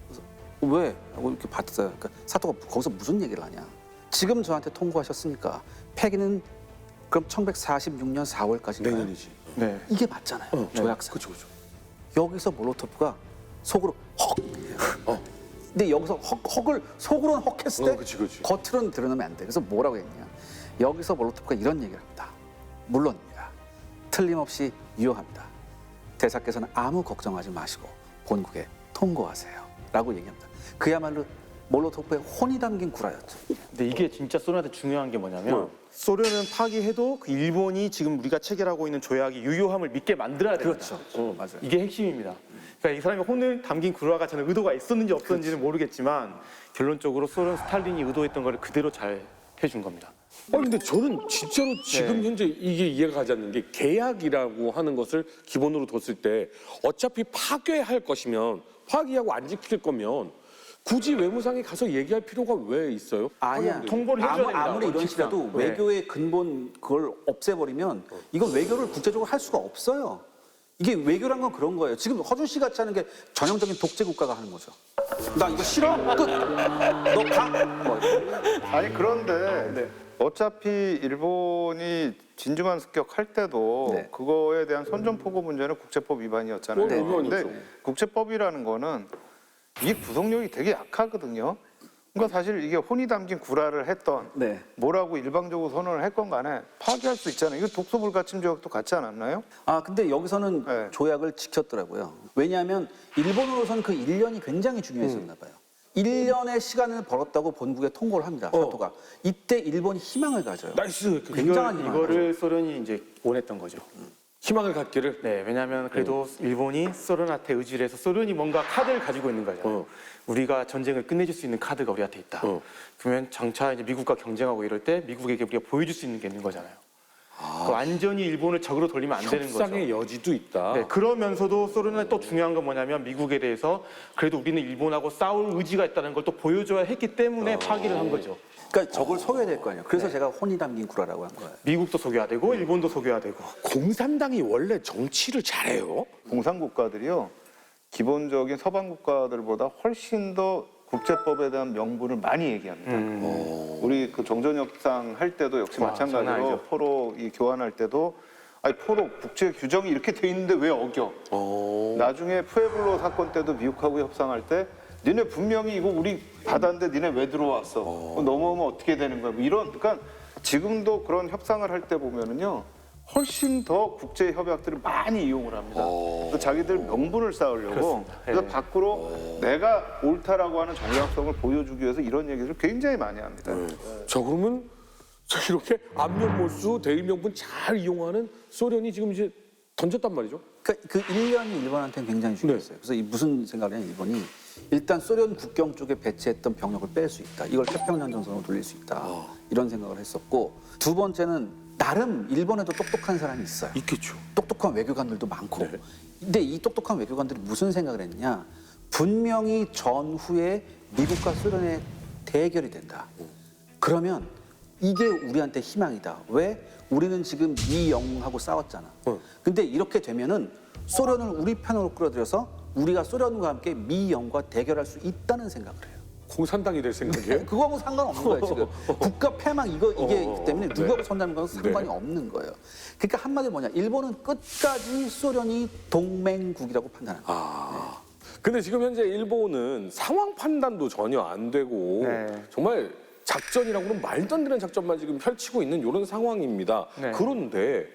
그래서 왜? 하고 이렇게 봤어요. 그러니까 사토가 거기서 무슨 얘기를 하냐? 지금 저한테 통고하셨으니까 폐기는 그럼 1946년 4월까지인가요? 내년이지. 네. 이게 맞잖아요. 조약상. 그렇죠, 그렇죠. 여기서 몰로토프가 속으로 헉. 근데 여기서 헉을 속으로는 헉했을 때 그치, 그치. 겉으로는 드러나면 안 돼. 그래서 뭐라고 했냐? 여기서 몰로토프가 이런 얘기를 합니다. 물론입니다. 틀림없이 유효합니다. 대사께서는 아무 걱정하지 마시고 본국에 통고하세요. 라고 얘기합니다. 그야말로 몰로토프의 혼이 담긴 구라였죠. 근데 이게 진짜 소련한테 중요한 게 뭐냐면 소련은 파기해도 그 일본이 지금 우리가 체결하고 있는 조약이 유효함을 믿게 만들어야 됩니다. 그렇죠. 맞아요. 이게 핵심입니다. 그러니까 이 사람이 혼을 담긴 구라가 저는 의도가 있었는지 없었는지는 모르겠지만 결론적으로 소련 스탈린이 의도했던 걸 그대로 잘 해준 겁니다. 근데 저는 진짜로 지금 현재 이게 이해가 가지 않는 게 계약이라고 하는 것을 기본으로 뒀을 때 어차피 파괴할 것이면 파기하고 안 지킬 거면 굳이 외무상에 가서 얘기할 필요가 왜 있어요? 아니야. 통보를 해줘야 된다. 아무리 이런 식이라도 네. 외교의 근본 그걸 없애버리면 이건 외교를 국제적으로 할 수가 없어요. 이게 외교란 건 그런 거예요. 지금 허준 씨 같이 하는 게 전형적인 독재 국가가 하는 거죠. 나 이거 싫어? 끝. 너 가. 뭐. 아니 그런데 어차피 일본이 진중한 습격할 때도 네. 그거에 대한 선전포고 문제는 국제법 위반이었잖아요. 네, 근데 위반이죠. 국제법이라는 거는 이 구속력이 되게 약하거든요. 그러니까 사실 이게 혼이 담긴 구라를 했던 네. 뭐라고 일방적으로 선언을 했건 간에 파기할 수 있잖아요. 이거 독소불가침 조약도 같지 않았나요? 근데 여기서는 네. 조약을 지켰더라고요. 왜냐하면 일본으로서는 그 1년이 굉장히 중요했었나 봐요. 1년의 시간을 벌었다고 본국에 통보를 합니다. 사토가. 이때 일본이 희망을 가져요. 나이스. 굉장한 희망을 이거를 소련이 이제 원했던 거죠. 희망을 갖기를. 네, 왜냐하면 그래도 일본이 소련한테 의지를 해서 소련이 뭔가 카드를 가지고 있는 거잖아요. 우리가 전쟁을 끝내줄 수 있는 카드가 우리한테 있다. 그러면 장차 이제 미국과 경쟁하고 이럴 때 미국에게 우리가 보여줄 수 있는 게 있는 거잖아요. 그러니까 완전히 일본을 적으로 돌리면 안 되는 거죠. 협상의 여지도 있다. 네, 그러면서도 소련의 또 중요한 건 뭐냐면 미국에 대해서 그래도 우리는 일본하고 싸울 의지가 있다는 걸 또 보여줘야 했기 때문에 파기를 한 거죠. 그러니까 저걸 속여야 될 거 아니에요. 그래서 제가 혼이 담긴 구라라고 한 거예요. 미국도 속여야 되고 일본도 속여야 되고. 공산당이 원래 정치를 잘해요. 공산 국가들이요. 기본적인 서방 국가들보다 훨씬 더 국제법에 대한 명분을 많이 얘기합니다. 우리 그 정전협상 할 때도 역시 와, 장난 마찬가지로 아니죠. 포로 이 교환할 때도 아니 포로 국제 규정이 이렇게 돼 있는데 왜 어겨? 나중에 푸에블로 사건 때도 미국하고 협상할 때 니네 분명히 이거 우리 받았는데 니네 왜 들어왔어? 넘어오면 어떻게 되는 거야? 뭐 이런 그러니까 지금도 그런 협상을 할 때 보면은요. 훨씬 더 국제 협약들을 많이 이용을 합니다. 또 자기들 명분을 쌓으려고 그렇습니다. 그래서 예. 밖으로 내가 옳다라고 하는 정략성을 보여주기 위해서 이런 얘기들을 굉장히 많이 합니다. 자, 그러면 이렇게 안면몰수 대의명분 잘 이용하는 소련이 지금 이제 던졌단 말이죠. 그러니까 그 1년이 일본한테는 굉장히 중요했어요. 그래서 이 무슨 생각을 했냐 일본이 일단 소련 국경 쪽에 배치했던 병력을 뺄 수 있다. 이걸 태평양 전선으로 돌릴 수 있다. 이런 생각을 했었고 두 번째는 나름 일본에도 똑똑한 사람이 있어요. 있겠죠. 똑똑한 외교관들도 많고. 근데 이 똑똑한 외교관들이 무슨 생각을 했냐? 분명히 전후에 미국과 소련의 대결이 된다. 그러면 이게 우리한테 희망이다. 왜? 우리는 지금 미영하고 싸웠잖아. 근데 이렇게 되면은 소련을 우리 편으로 끌어들여서 우리가 소련과 함께 미영과 대결할 수 있다는 생각을 해요. 공산당이 될 생각이에요? 그거하고 상관없는 거예요 지금. 국가 패망 이게 있기 때문에 누구하고 선다는 건 상관이 없는 거예요. 그러니까 한마디로 뭐냐? 일본은 끝까지 소련이 동맹국이라고 판단합니다. 근데 지금 현재 일본은 상황 판단도 전혀 안 되고 네. 정말 작전이라고는 말도 안 되는 작전만 지금 펼치고 있는 이런 상황입니다. 네. 그런데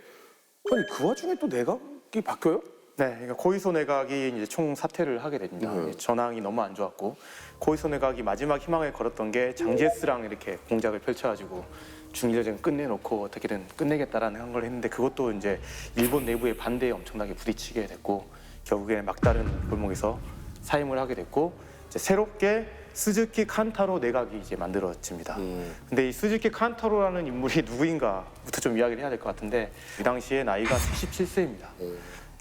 아니 그 와중에 또 내각이 바뀌어요? 네, 그러니까 고이소 내각이 이제 총 사퇴를 하게 됩니다. 전황이 너무 안 좋았고 고이소 내각이 마지막 희망을 걸었던 게 장제스랑 이렇게 공작을 펼쳐가지고 중일전쟁 끝내놓고 어떻게든 끝내겠다라는 걸 했는데 그것도 이제 일본 내부의 반대에 엄청나게 부딪히게 됐고 결국에 막다른 골목에서 사임을 하게 됐고 이제 새롭게 스즈키 칸타로 내각이 이제 만들어집니다. 근데 이 스즈키 칸타로라는 인물이 누구인가부터 좀 이야기를 해야 될 것 같은데 이 당시에 나이가 77세입니다.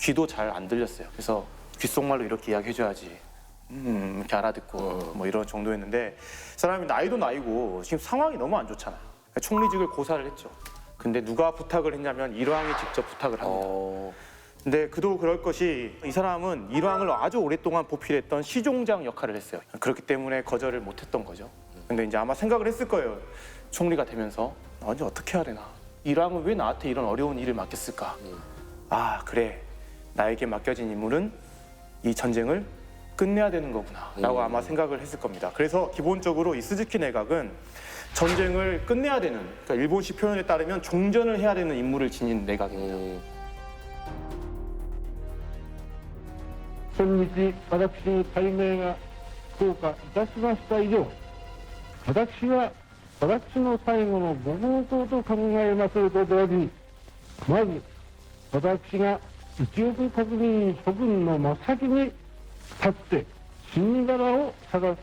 귀도 잘 안 들렸어요. 그래서 귓속말로 이렇게 이야기해줘야지 이렇게 알아듣고 뭐 이런 정도였는데 사람이 나이도 나이고 지금 상황이 너무 안 좋잖아요. 총리직을 고사를 했죠. 근데 누가 부탁을 했냐면 일왕이 직접 부탁을 합니다. 근데 그도 그럴 것이 이 사람은 일왕을 아주 오랫동안 보필했던 시종장 역할을 했어요. 그렇기 때문에 거절을 못했던 거죠. 근데 이제 아마 생각을 했을 거예요. 총리가 되면서 나 이제 어떻게 해야 되나? 일왕은 왜 나한테 이런 어려운 일을 맡겼을까? 아 그래, 나에게 맡겨진 임무는 이 전쟁을 끝내야 되는 거구나 라고 아마 생각을 했을 겁니다. 그래서 기본적으로 이 스즈키 내각은 전쟁을 끝내야 되는, 그러니까 일본식 표현에 따르면 종전을 해야 되는 임무를 지닌 내각입니다. 今日私の対面が降下いたしました以上、私は私の最後のご奉公と考えますると同時に、まず私が1億国民諸君の真っ先に立って死に柄を探す。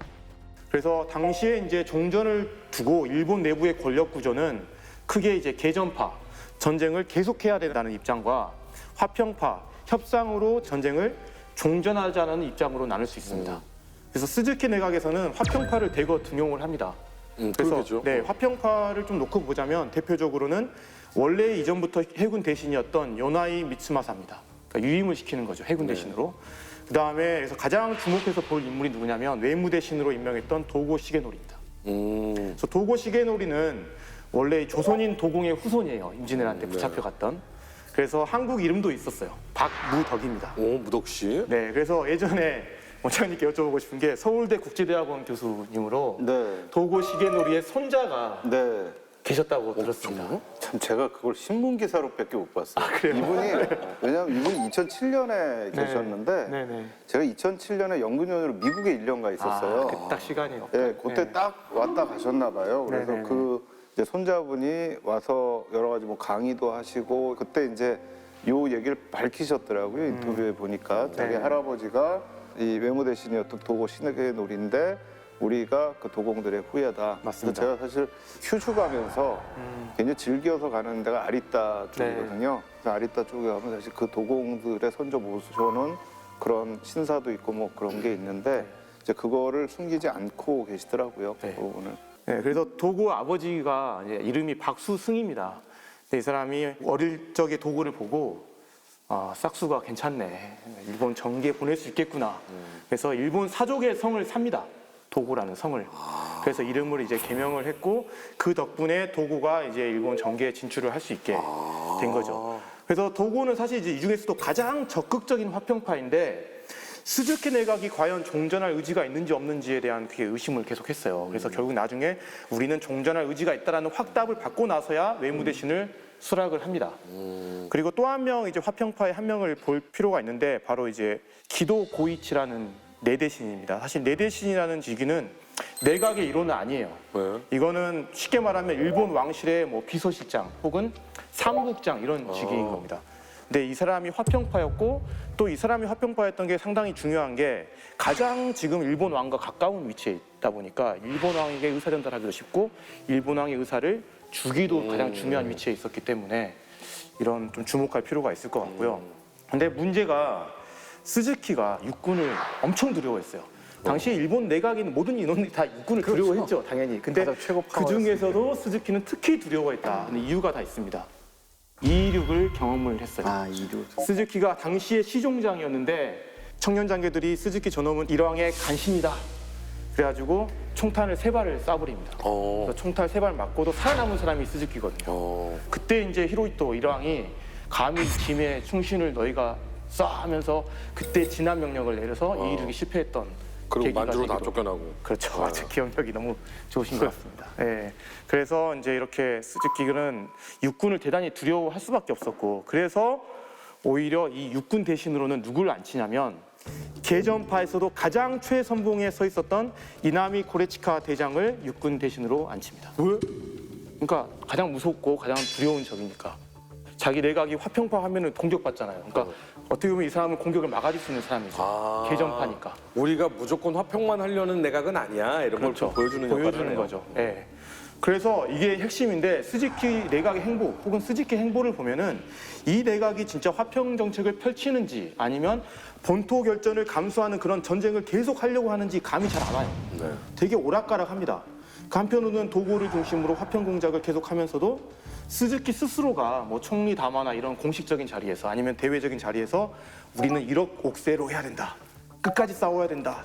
그래서 당시에 이제 종전을 두고 일본 내부의 권력 구조는 크게 이제 개전파, 전쟁을 계속해야 된다는 입장과 화평파, 협상으로 전쟁을 종전하자는 입장으로 나눌 수 있습니다. 그래서 스즈키 내각에서는 화평파를 대거 등용을 합니다. 그래서 그러겠죠. 네, 화평파를 좀 놓고 보자면 대표적으로는 원래 이전부터 해군 대신이었던 요나이 미츠마사입니다. 그러니까 유임을 시키는 거죠, 해군 대신으로. 그 다음에 그래서 가장 주목해서 볼 인물이 누구냐면 외무 대신으로 임명했던 도고 시게노리입니다. 그래서 도고 시게노리는 원래 조선인 도공의 후손이에요. 임진왜란때 붙잡혀갔던. 그래서 한국 이름도 있었어요. 박무덕입니다. 오, 무덕 씨. 네, 그래서 예전에 원장님께 여쭤보고 싶은 게 서울대 국제대학원 교수님으로 네. 도고 시게노리의 손자가 네. 계셨다고 들었습니다. 참 제가 그걸 신문 기사로밖에 못 봤어요. 이분이 왜냐하면 이분이 2007년에 계셨는데 네네. 제가 2007년에 연근연으로 미국에 1년 가 있었어요. 그 딱 시간이 예, 그때 네. 딱 왔다 가셨나 봐요. 그래서 네네네. 그 이제 손자분이 와서 여러 가지 뭐 강의도 하시고 그때 이제 요 얘기를 밝히셨더라고요. 인터뷰에 보니까 자기 네. 할아버지가 이 외무 대신이었던 도고 시게노리인데 우리가 그 도공들의 후예다. 맞습니다. 제가 사실 큐슈 가면서 굉장히 즐겨서 가는 데가 아리따 쪽이거든요. 그래서 아리따 쪽에 가면 사실 그 도공들의 선조 모셔놓은 그런 신사도 있고 뭐 그런 게 있는데 이제 그거를 숨기지 않고 계시더라고요. 네. 그 부분을. 네, 그래서 도고 아버지가 이제 이름이 박수승입니다. 근데 이 사람이 어릴 적에 도고를 보고 아, 싹수가 괜찮네. 일본 정기에 보낼 수 있겠구나. 그래서 일본 사족의 성을 삽니다. 도고라는 성을. 그래서 이름을 이제 개명을 했고 그 덕분에 도고가 이제 일본 정계에 진출을 할 수 있게 된 거죠. 그래서 도고는 사실 이제 이 중에서도 가장 적극적인 화평파인데 스즈키 내각이 과연 종전할 의지가 있는지 없는지에 대한 그게 의심을 계속했어요. 그래서 결국 나중에 우리는 종전할 의지가 있다라는 확답을 받고 나서야 외무 대신을 수락을 합니다. 그리고 또 한 명 이제 화평파의 한 명을 볼 필요가 있는데 바로 이제 기도 고이치라는 내대신입니다. 사실 내대신이라는 직위는 내각의 일원은 아니에요. 네. 이거는 쉽게 말하면 일본 왕실의 뭐 비서실장 혹은 사무국장 이런 직위인 겁니다. 근데 이 사람이 화평파였고 또 이 사람이 화평파였던 게 상당히 중요한 게 가장 지금 일본 왕과 가까운 위치에 있다 보니까 일본 왕에게 의사 전달하기도 쉽고 일본 왕의 의사를 주기도 가장 중요한 위치에 있었기 때문에 이런 좀 주목할 필요가 있을 것 같고요. 근데 문제가 스즈키가 육군을 엄청 두려워했어요. 당시 일본 내각에 있는 모든 인원들이 다 육군을 두려워했죠, 당연히. 근데 그 중에서도 스즈키는 특히 두려워했다. 근데 이유가 다 있습니다. 이륙을 경험을 했어요. 아, 이륙. 스즈키가 당시의 시종장이었는데 청년 장교들이 스즈키 저놈은 일왕의 간신이다. 그래가지고 총탄을 3발을 쏴버립니다. 그래서 총탄 3발 맞고도 살아남은 사람이 스즈키거든요. 그때 이제 히로히토 일왕이 감히 짐의 충신을 너희가 쏴 하면서 그때 진압 명령을 내려서 이 이륙이 실패했던 그리고 계기가 만주로 다 되기도. 쫓겨나고. 그렇죠. 아주 기억력이 너무 좋으신 것 같습니다. 예. 그래서 이제 이렇게 스즈키는 육군을 대단히 두려워할 수밖에 없었고, 그래서 오히려 이 육군 대신으로는 누구를 앉히냐면 계전파에서도 가장 최선봉에 서 있었던 이나미 코레치카 대장을 육군 대신으로 앉힙니다. 왜? 그러니까 가장 무섭고 가장 두려운 적이니까. 자기 내각이 화평파 하면은 공격받잖아요. 그러니까 어떻게 보면 이 사람은 공격을 막아줄 수 있는 사람이죠. 계전파니까. 우리가 무조건 화평만 하려는 내각은 아니야. 이런 걸 좀 보여주는 역할을 해요. 거죠. 예. 그래서 이게 핵심인데 스즈키 내각의 행보 혹은 스즈키 행보를 보면은 이 내각이 진짜 화평 정책을 펼치는지 아니면 본토 결전을 감수하는 그런 전쟁을 계속 하려고 하는지 감이 잘 안 와요. 네. 되게 오락가락합니다. 그 한편으로는 도고를 중심으로 화평 공작을 계속하면서도 스즈키 스스로가 뭐 총리 담화나 이런 공식적인 자리에서 아니면 대외적인 자리에서 우리는 1억 옥세로 해야 된다. 끝까지 싸워야 된다.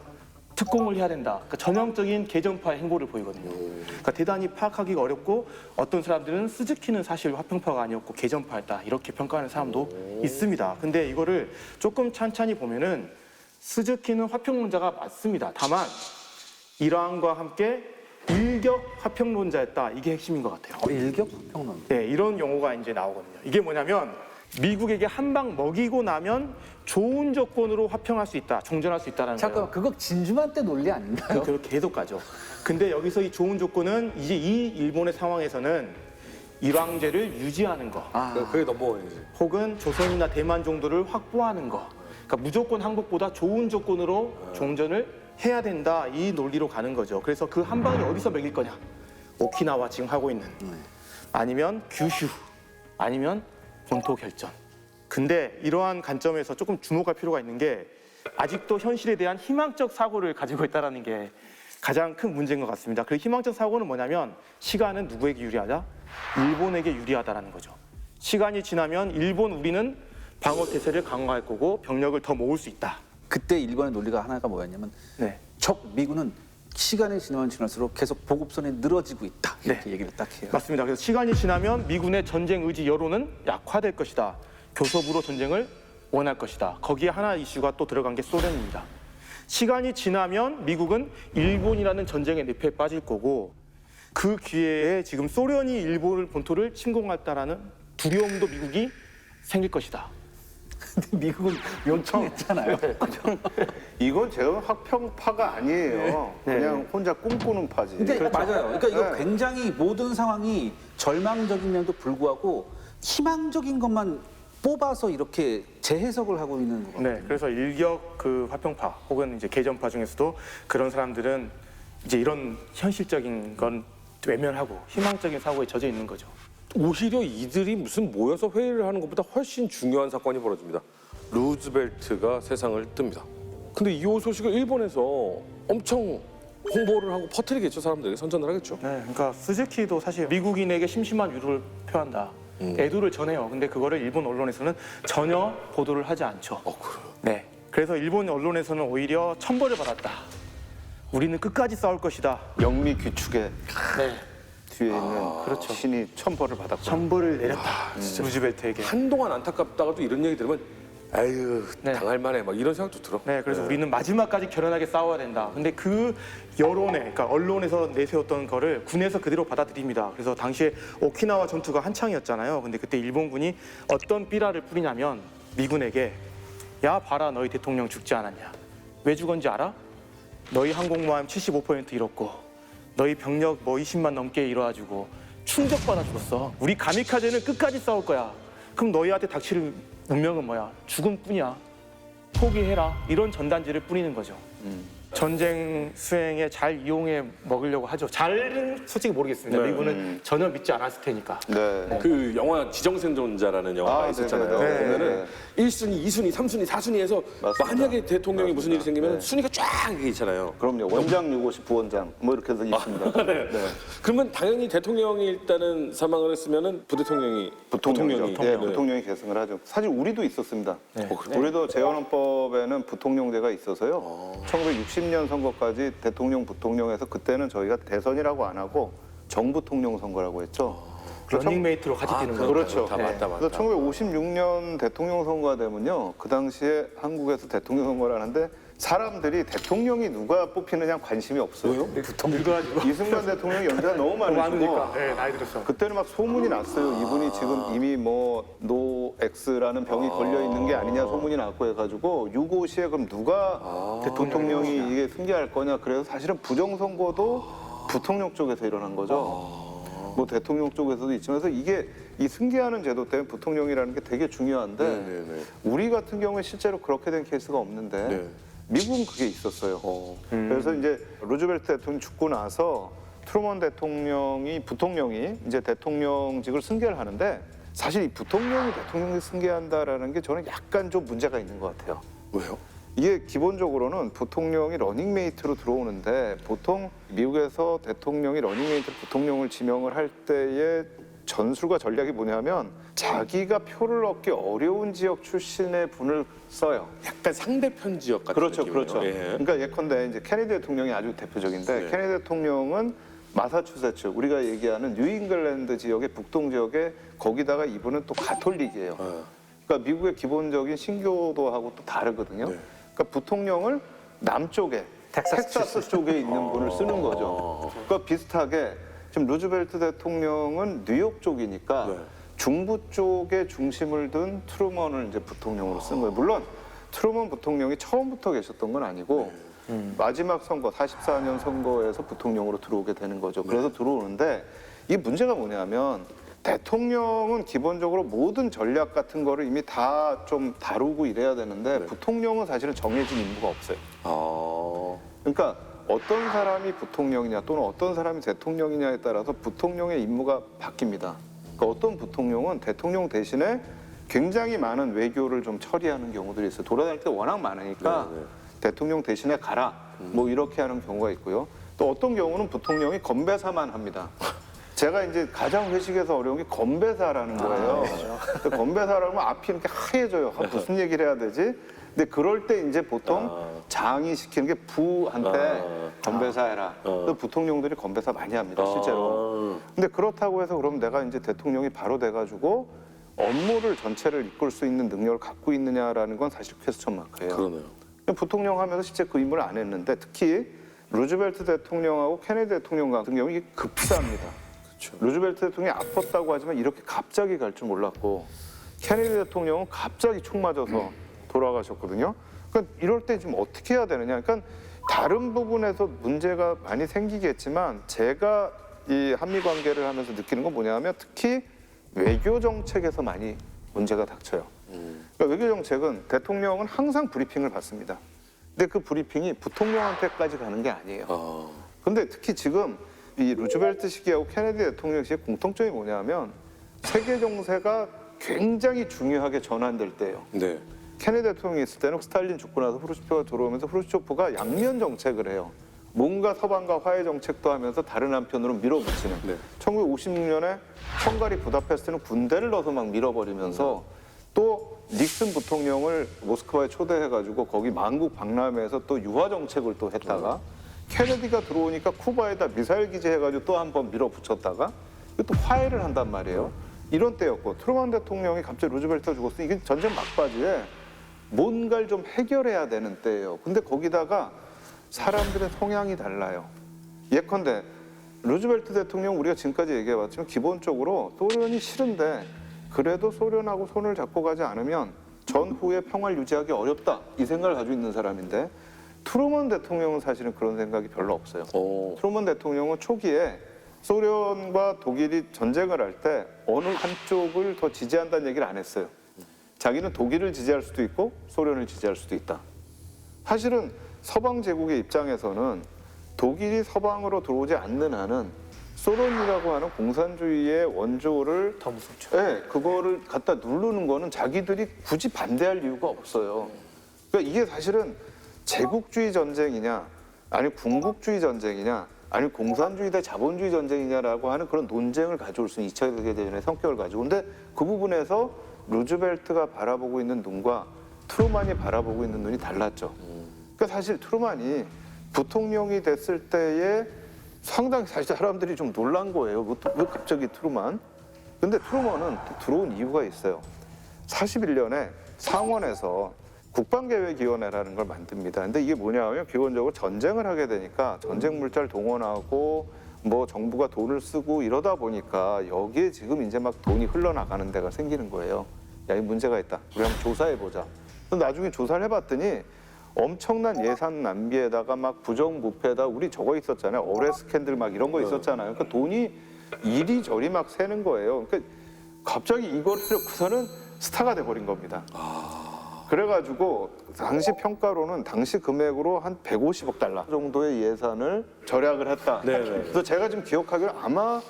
특공을 해야 된다. 그러니까 전형적인 계전파의 행보를 보이거든요. 그러니까 대단히 파악하기가 어렵고 어떤 사람들은 스즈키는 사실 화평파가 아니었고 계전파였다. 이렇게 평가하는 사람도 있습니다. 근데 이거를 조금 찬찬히 보면은 스즈키는 화평론자가 맞습니다. 다만 일왕과 함께 일격 화평론자였다. 이게 핵심인 것 같아요. 일격 화평론. 네, 이런 용어가 이제 나오거든요. 이게 뭐냐면 미국에게 한 방 먹이고 나면 좋은 조건으로 화평할 수 있다, 종전할 수 있다는 거예요. 잠깐만, 그거 진주만 때 논리 아닌가요? 그거 계속 가죠. 근데 여기서 이 좋은 조건은 이제 이 일본의 상황에서는 일왕제를 유지하는 거, 그게 넘버원이지. 혹은 조선이나 대만 정도를 확보하는 거. 그러니까 무조건 항복보다 좋은 조건으로 종전을 해야 된다, 이 논리로 가는 거죠. 그래서 그 한 방이 어디서 먹일 거냐? 오키나와 지금 하고 있는, 아니면 규슈, 아니면 본토 결전. 근데 이러한 관점에서 조금 주목할 필요가 있는 게 아직도 현실에 대한 희망적 사고를 가지고 있다는 게 가장 큰 문제인 것 같습니다. 그 희망적 사고는 뭐냐면 시간은 누구에게 유리하다? 일본에게 유리하다라는 거죠. 시간이 지나면 일본 우리는 방어 태세를 강화할 거고 병력을 더 모을 수 있다. 그때 일본의 논리가 하나가 뭐였냐면 네. 적 미군은 시간이 지나면 지날수록 계속 보급선이 늘어지고 있다. 이렇게 얘기를 딱 해요. 맞습니다. 그래서 시간이 지나면 미군의 전쟁 의지 여론은 약화될 것이다. 교섭으로 전쟁을 원할 것이다. 거기에 하나 이슈가 또 들어간 게 소련입니다. 시간이 지나면 미국은 일본이라는 전쟁의 늪에 빠질 거고 그 기회에 지금 소련이 일본을 본토를 침공할다라는 두려움도 미국이 생길 것이다. 근데 미국은 요청했잖아요. 이건 제가 화평파가 아니에요. 그냥 혼자 꿈꾸는 파지. 근데 맞아요. 그러니까 이거 네. 굉장히 모든 상황이 절망적임에도 불구하고 희망적인 것만 뽑아서 이렇게 재해석을 하고 있는 것 같아요. 네, 그래서 일격 그 화평파 혹은 이제 계전파 중에서도 그런 사람들은 이제 이런 현실적인 건 외면하고 희망적인 사고에 젖어 있는 거죠. 오히려 이들이 무슨 모여서 회의를 하는 것보다 훨씬 중요한 사건이 벌어집니다. 루즈벨트가 세상을 뜹니다. 근데 이 소식을 일본에서 엄청 홍보를 하고 퍼뜨리겠죠. 사람들이 선전을 하겠죠. 네, 그러니까 스즈키도 사실 미국인에게 심심한 위로를 표한다. 애도를 전해요. 근데 그거를 일본 언론에서는 전혀 보도를 하지 않죠. 그래요? 네, 그래서 일본 언론에서는 오히려 천벌을 받았다. 우리는 끝까지 싸울 것이다. 영미 규축의 네, 뒤에 있는 그렇죠. 신이 천벌을 받았고. 천벌을 내렸다. 루즈벨트에게. 한동안 안타깝다가도 이런 얘기 들으면 아유 네. 당할 만해 막 이런 생각도 들어. 네, 그래서 우리는 마지막까지 결연하게 싸워야 된다. 근데 그 여론에, 그러니까 언론에서 내세웠던 거를 군에서 그대로 받아들입니다. 그래서 당시에 오키나와 전투가 한창이었잖아요. 근데 그때 일본군이 어떤 삐라를 뿌리냐면 미군에게 야 봐라 너희 대통령 죽지 않았냐. 왜 죽었는지 알아? 너희 항공모함 75% 잃었고 너희 병력 뭐 20만 넘게 잃어가지고 충격받아 죽었어. 우리 가미카제는 끝까지 싸울 거야. 그럼 너희한테 닥칠 운명은 뭐야? 죽음뿐이야. 포기해라. 이런 전단지를 뿌리는 거죠. 전쟁 수행에 잘 이용해 먹으려고 하죠. 잘은 솔직히 모르겠습니다. 네. 미군은 전혀 믿지 않았을 테니까. 네. 그 영화 지정생존자라는 영화가 아, 있었잖아요. 네네네. 보면은 1순위, 2순위, 3순위, 4순위에서 맞습니다. 만약에 대통령이 무슨 일이 생기면 네. 순위가 쫙 이렇게 있잖아요. 그럼요. 원장 650 부원장 뭐 이렇게 해서 있습니다. 네. 그러면 당연히 대통령이 일단은 사망을 했으면은 부대통령이 부통령이 네. 부통령이 계승을 하죠. 사실 우리도 있었습니다. 네. 우리도 재헌헌법에는 부통령제가 있어서요. 1960년 선거까지 대통령 부통령에서 그때는 저희가 대선이라고 안 하고 정부통령 선거라고 했죠. 러닝메이트로 같이 뛰는 거죠. 그렇죠. 다 맞다, 맞다. 그래서 1956년 대통령 선거가 되면요. 그 당시에 한국에서 대통령 선거를 하는데 사람들이 대통령이 누가 뽑히느냐 관심이 없어요. 늙어가지고. 이승만 대통령이 연세가 너무 많으시고 많으니까. 네, 나이 들었어. 그때는 막 소문이 났어요. 이분이 지금 이미 뭐 노엑스라는 병이 걸려 있는 게 아니냐 소문이 났고 해가지고 6.5시에 그럼 누가 대통령이 이게 승계할 거냐. 그래서 사실은 부정선거도 부통령 쪽에서 일어난 거죠. 뭐 대통령 쪽에서도 있지만 그래서 이게 이 승계하는 제도 때문에 부통령이라는 게 되게 중요한데 네. 우리 같은 경우에 실제로 그렇게 된 케이스가 없는데 네. 미국은 그게 있었어요. 그래서 이제 루즈벨트 대통령이 죽고 나서 트루먼 대통령이 부통령이 이제 대통령직을 승계를 하는데 사실 이 부통령이 대통령을 승계한다라는 게 저는 약간 좀 문제가 있는 것 같아요. 왜요? 이게 기본적으로는 부통령이 러닝메이트로 들어오는데 보통 미국에서 대통령이 러닝메이트로 부통령을 지명을 할 때의 전술과 전략이 뭐냐면 자기가 표를 얻기 어려운 지역 출신의 분을 써요. 약간 상대편 지역 같은 그렇죠, 느낌이에요. 그렇죠. 예. 그러니까 예컨대 이제 케네디 대통령이 아주 대표적인데 네. 케네디 대통령은 마사추세츠 우리가 얘기하는 뉴잉글랜드 지역의 북동 지역에 거기다가 이분은 또 가톨릭이에요. 그러니까 미국의 기본적인 신교도하고 또 다르거든요. 네. 그러니까 부통령을 남쪽에 텍사스 쪽에 있는 분을 쓰는 거죠. 그러니까 비슷하게 지금 루즈벨트 대통령은 뉴욕 쪽이니까 네. 중부 쪽에 중심을 둔 트루먼을 이제 부통령으로 쓴 거예요. 물론 트루먼 부통령이 처음부터 계셨던 건 아니고 마지막 선거 44년 선거에서 부통령으로 들어오게 되는 거죠. 그래서 들어오는데 이 문제가 뭐냐면 대통령은 기본적으로 모든 전략 같은 거를 이미 다 좀 다루고 이래야 되는데 부통령은 사실은 정해진 임무가 없어요. 그러니까 어떤 사람이 부통령이냐 또는 어떤 사람이 대통령이냐에 따라서 부통령의 임무가 바뀝니다. 그러니까 어떤 부통령은 대통령 대신에 굉장히 많은 외교를 좀 처리하는 경우들이 있어요. 돌아다닐 때 워낙 많으니까 대통령 대신에 가라 뭐 이렇게 하는 경우가 있고요. 또 어떤 경우는 부통령이 건배사만 합니다. 제가 이제 가장 회식에서 어려운 게 건배사라는 거예요. 근데 건배사라면 앞이 이렇게 하얘져요. 무슨 얘기를 해야 되지? 근데 그럴 때 이제 보통 장이 시키는 게 부한테 건배사해라. 그래서 부통령들이 건배사 많이 합니다, 실제로. 근데 그렇다고 해서 그럼 내가 이제 대통령이 바로 돼가지고 업무를 전체를 이끌 수 있는 능력을 갖고 있느냐라는 건 사실 퀘스천 마크예요. 그러네요. 부통령 하면서 실제 그 임무를 안 했는데 특히 루즈벨트 대통령하고 케네디 대통령 같은 경우 이게 급사합니다. 루즈벨트 대통령이 아팠다고 하지만 이렇게 갑자기 갈 줄 몰랐고 케네디 대통령은 갑자기 총 맞아서 돌아가셨거든요. 그러니까 이럴 때 지금 어떻게 해야 되느냐. 그러니까 다른 부분에서 문제가 많이 생기겠지만 제가 이 한미 관계를 하면서 느끼는 건 뭐냐면 특히 외교 정책에서 많이 문제가 닥쳐요. 그러니까 외교 정책은 대통령은 항상 브리핑을 받습니다. 근데 그 브리핑이 부통령한테까지 가는 게 아니에요. 근데 특히 지금 이 루즈벨트 시기하고 케네디 대통령 시기의 공통점이 뭐냐면 세계 정세가 굉장히 중요하게 전환될 때예요. 네. 케네디 대통령이 있을 때는 스탈린 죽고 나서 후르시초프가 들어오면서 후르시초프가 양면 정책을 해요. 뭔가 서방과 화해 정책도 하면서 다른 한편으로 밀어붙이는. 네. 1956년에 헝가리 부다페스트는 군대를 넣어서 막 밀어버리면서 또 닉슨 부통령을 모스크바에 초대해가지고 거기 만국 박람회에서 또 유화 정책을 또 했다가 케네디가 들어오니까 쿠바에다 미사일 기지해가지고 또 한 번 밀어붙였다가 또 화해를 한단 말이에요. 이런 때였고 트루먼 대통령이 갑자기 루즈벨트가 죽었으니 이게 전쟁 막바지에 뭔가를 좀 해결해야 되는 때예요. 근데 거기다가 사람들의 성향이 달라요. 예컨대 루즈벨트 대통령 우리가 지금까지 얘기해봤지만 기본적으로 소련이 싫은데 그래도 소련하고 손을 잡고 가지 않으면 전후에 평화를 유지하기 어렵다 이 생각을 가지고 있는 사람인데 트루먼 대통령은 사실은 그런 생각이 별로 없어요. 트루먼 대통령은 초기에 소련과 독일이 전쟁을 할 때 어느 한쪽을 더 지지한다는 얘기를 안 했어요. 자기는 독일을 지지할 수도 있고 소련을 지지할 수도 있다. 사실은 서방 제국의 입장에서는 독일이 서방으로 들어오지 않는 한은 소련이라고 하는 공산주의의 원조를 더 무섭죠. 네, 그거를 갖다 누르는 거는 자기들이 굳이 반대할 이유가 없어요. 그러니까 이게 사실은 제국주의 전쟁이냐, 아니면 군국주의 전쟁이냐, 아니면 공산주의 대 자본주의 전쟁이냐라고 하는 그런 논쟁을 가져올 수 있는 2차 세계대전의 성격을 가지고. 근데 그 부분에서 루즈벨트가 바라보고 있는 눈과 트루만이 바라보고 있는 눈이 달랐죠. 그러니까 사실 트루만이 부통령이 됐을 때에 상당히 사실 사람들이 좀 놀란 거예요. 왜 갑자기 트루만? 근데 트루먼은 들어온 이유가 있어요. 41년에 상원에서 국방계획위원회라는 걸 만듭니다. 근데 이게 뭐냐면 기본적으로 전쟁을 하게 되니까 전쟁 물자를 동원하고 뭐 정부가 돈을 쓰고 이러다 보니까 여기에 지금 이제 막 돈이 흘러나가는 데가 생기는 거예요. 야, 이 문제가 있다. 우리 한번 조사해보자. 나중에 조사를 해봤더니 엄청난 예산 낭비에다가 막 부정부패다. 우리 저거 있었잖아요. 어뢰 스캔들 막 이런 거 있었잖아요. 그러니까 돈이 이리저리 막 새는 거예요. 그러니까 갑자기 이거를 놓고서는 스타가 돼버린 겁니다. 그래가지고 당시 평가로는 당시 금액으로 한 150억 달러 정도의 예산을 절약을 했다. 네네. 그래서 제가 지금 기억하기로 아마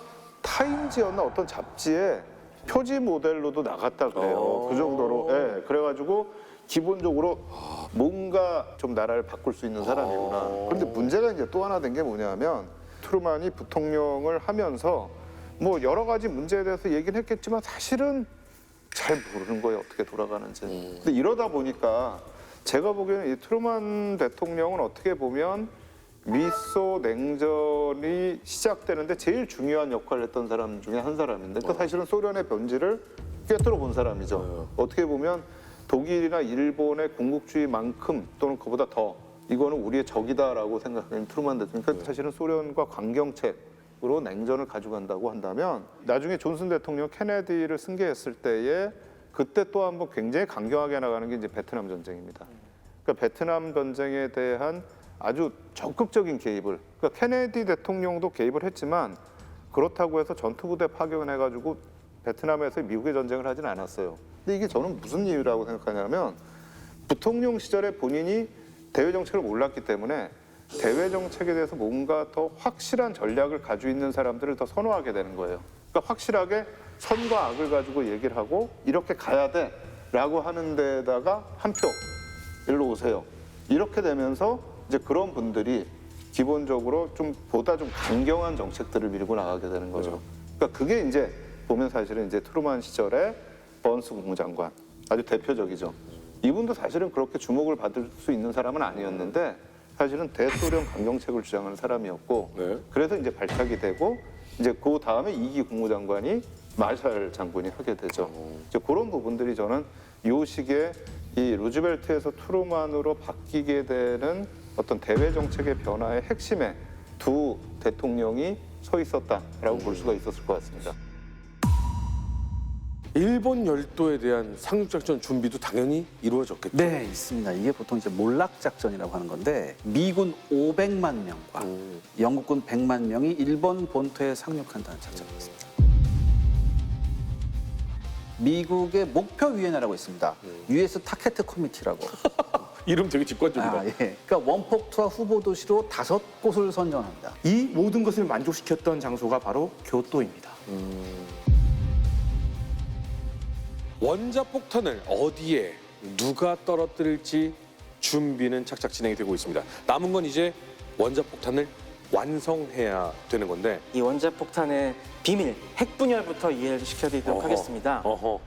타임즈였나 어떤 잡지에 표지 모델로도 나갔다 그래요. 그 정도로. 예, 그래가지고 기본적으로 뭔가 좀 나라를 바꿀 수 있는 사람이구나. 그런데 문제가 이제 또 하나 된 게 뭐냐면 트루만이 부통령을 하면서 뭐 여러 가지 문제에 대해서 얘기는 했겠지만 사실은 잘 모르는 거예요. 어떻게 돌아가는지. 근데 이러다 보니까 제가 보기에는 이 트루만 대통령은 어떻게 보면 미소 냉전이 시작되는데 제일 중요한 역할을 했던 사람 중에 한 사람인데 그 사실은 소련의 변질을 꿰뚫어 본 사람이죠. 어떻게 보면 독일이나 일본의 군국주의만큼 또는 그보다 더 이거는 우리의 적이다라고 생각하는 트루만 대통령. 그러니까 사실은 소련과 강경책으로 냉전을 가져간다고 한다면 나중에 존슨 대통령 케네디를 승계했을 때에 그때 또 한 번 굉장히 강경하게 나가는 게 이제 베트남 전쟁입니다. 그러니까 베트남 전쟁에 대한 아주 적극적인 개입을, 그러니까 케네디 대통령도 개입을 했지만 그렇다고 해서 전투부대 파견해가지고 베트남에서 미국의 전쟁을 하진 않았어요. 근데 이게 저는 무슨 이유라고 생각하냐면 부통령 시절에 본인이 대외 정책을 몰랐기 때문에 대외 정책에 대해서 뭔가 더 확실한 전략을 가지고 있는 사람들을 더 선호하게 되는 거예요. 그러니까 확실하게 선과 악을 가지고 얘기를 하고 이렇게 가야 돼라고 하는 데다가 한 표 일로 오세요. 이렇게 되면서 이제 그런 분들이 기본적으로 좀 보다 좀 강경한 정책들을 밀고 나가게 되는 거죠. 그러니까 그게 이제 보면 사실은 이제 트루만 시절에 번스 국무장관 아주 대표적이죠. 이분도 사실은 그렇게 주목을 받을 수 있는 사람은 아니었는데 사실은 대소련 강경책을 주장하는 사람이었고 네. 그래서 이제 발탁이 되고 이제 그 다음에 2기 국무장관이 마샬 장군이 하게 되죠. 이제 그런 부분들이 저는 이 시기에 이 루즈벨트에서 트루만으로 바뀌게 되는 어떤 대외 정책의 변화의 핵심에 두 대통령이 서 있었다라고 볼 수가 있었을 것 같습니다. 일본 열도에 대한 상륙작전 준비도 당연히 이루어졌겠죠. 네, 있습니다. 이게 보통 이제 몰락작전이라고 하는 건데 미군 500만 명과 영국군 100만 명이 일본 본토에 상륙한다는 작전이었습니다. 미국의 목표위원회라고 있습니다. US 타켓 커미티라고. 이름 되게 직관적이다. 아, 예. 그러니까 원폭투와 후보 도시로 5곳을 선정합니다. 이 모든 것을 만족시켰던 장소가 바로 교토입니다. 원자폭탄을 어디에 누가 떨어뜨릴지 준비는 착착 진행이 되고 있습니다. 남은 건 이제 원자폭탄을 완성해야 되는 건데. 이 원자폭탄의 비밀, 핵분열부터 이해를 시켜드리도록 하겠습니다. 어허.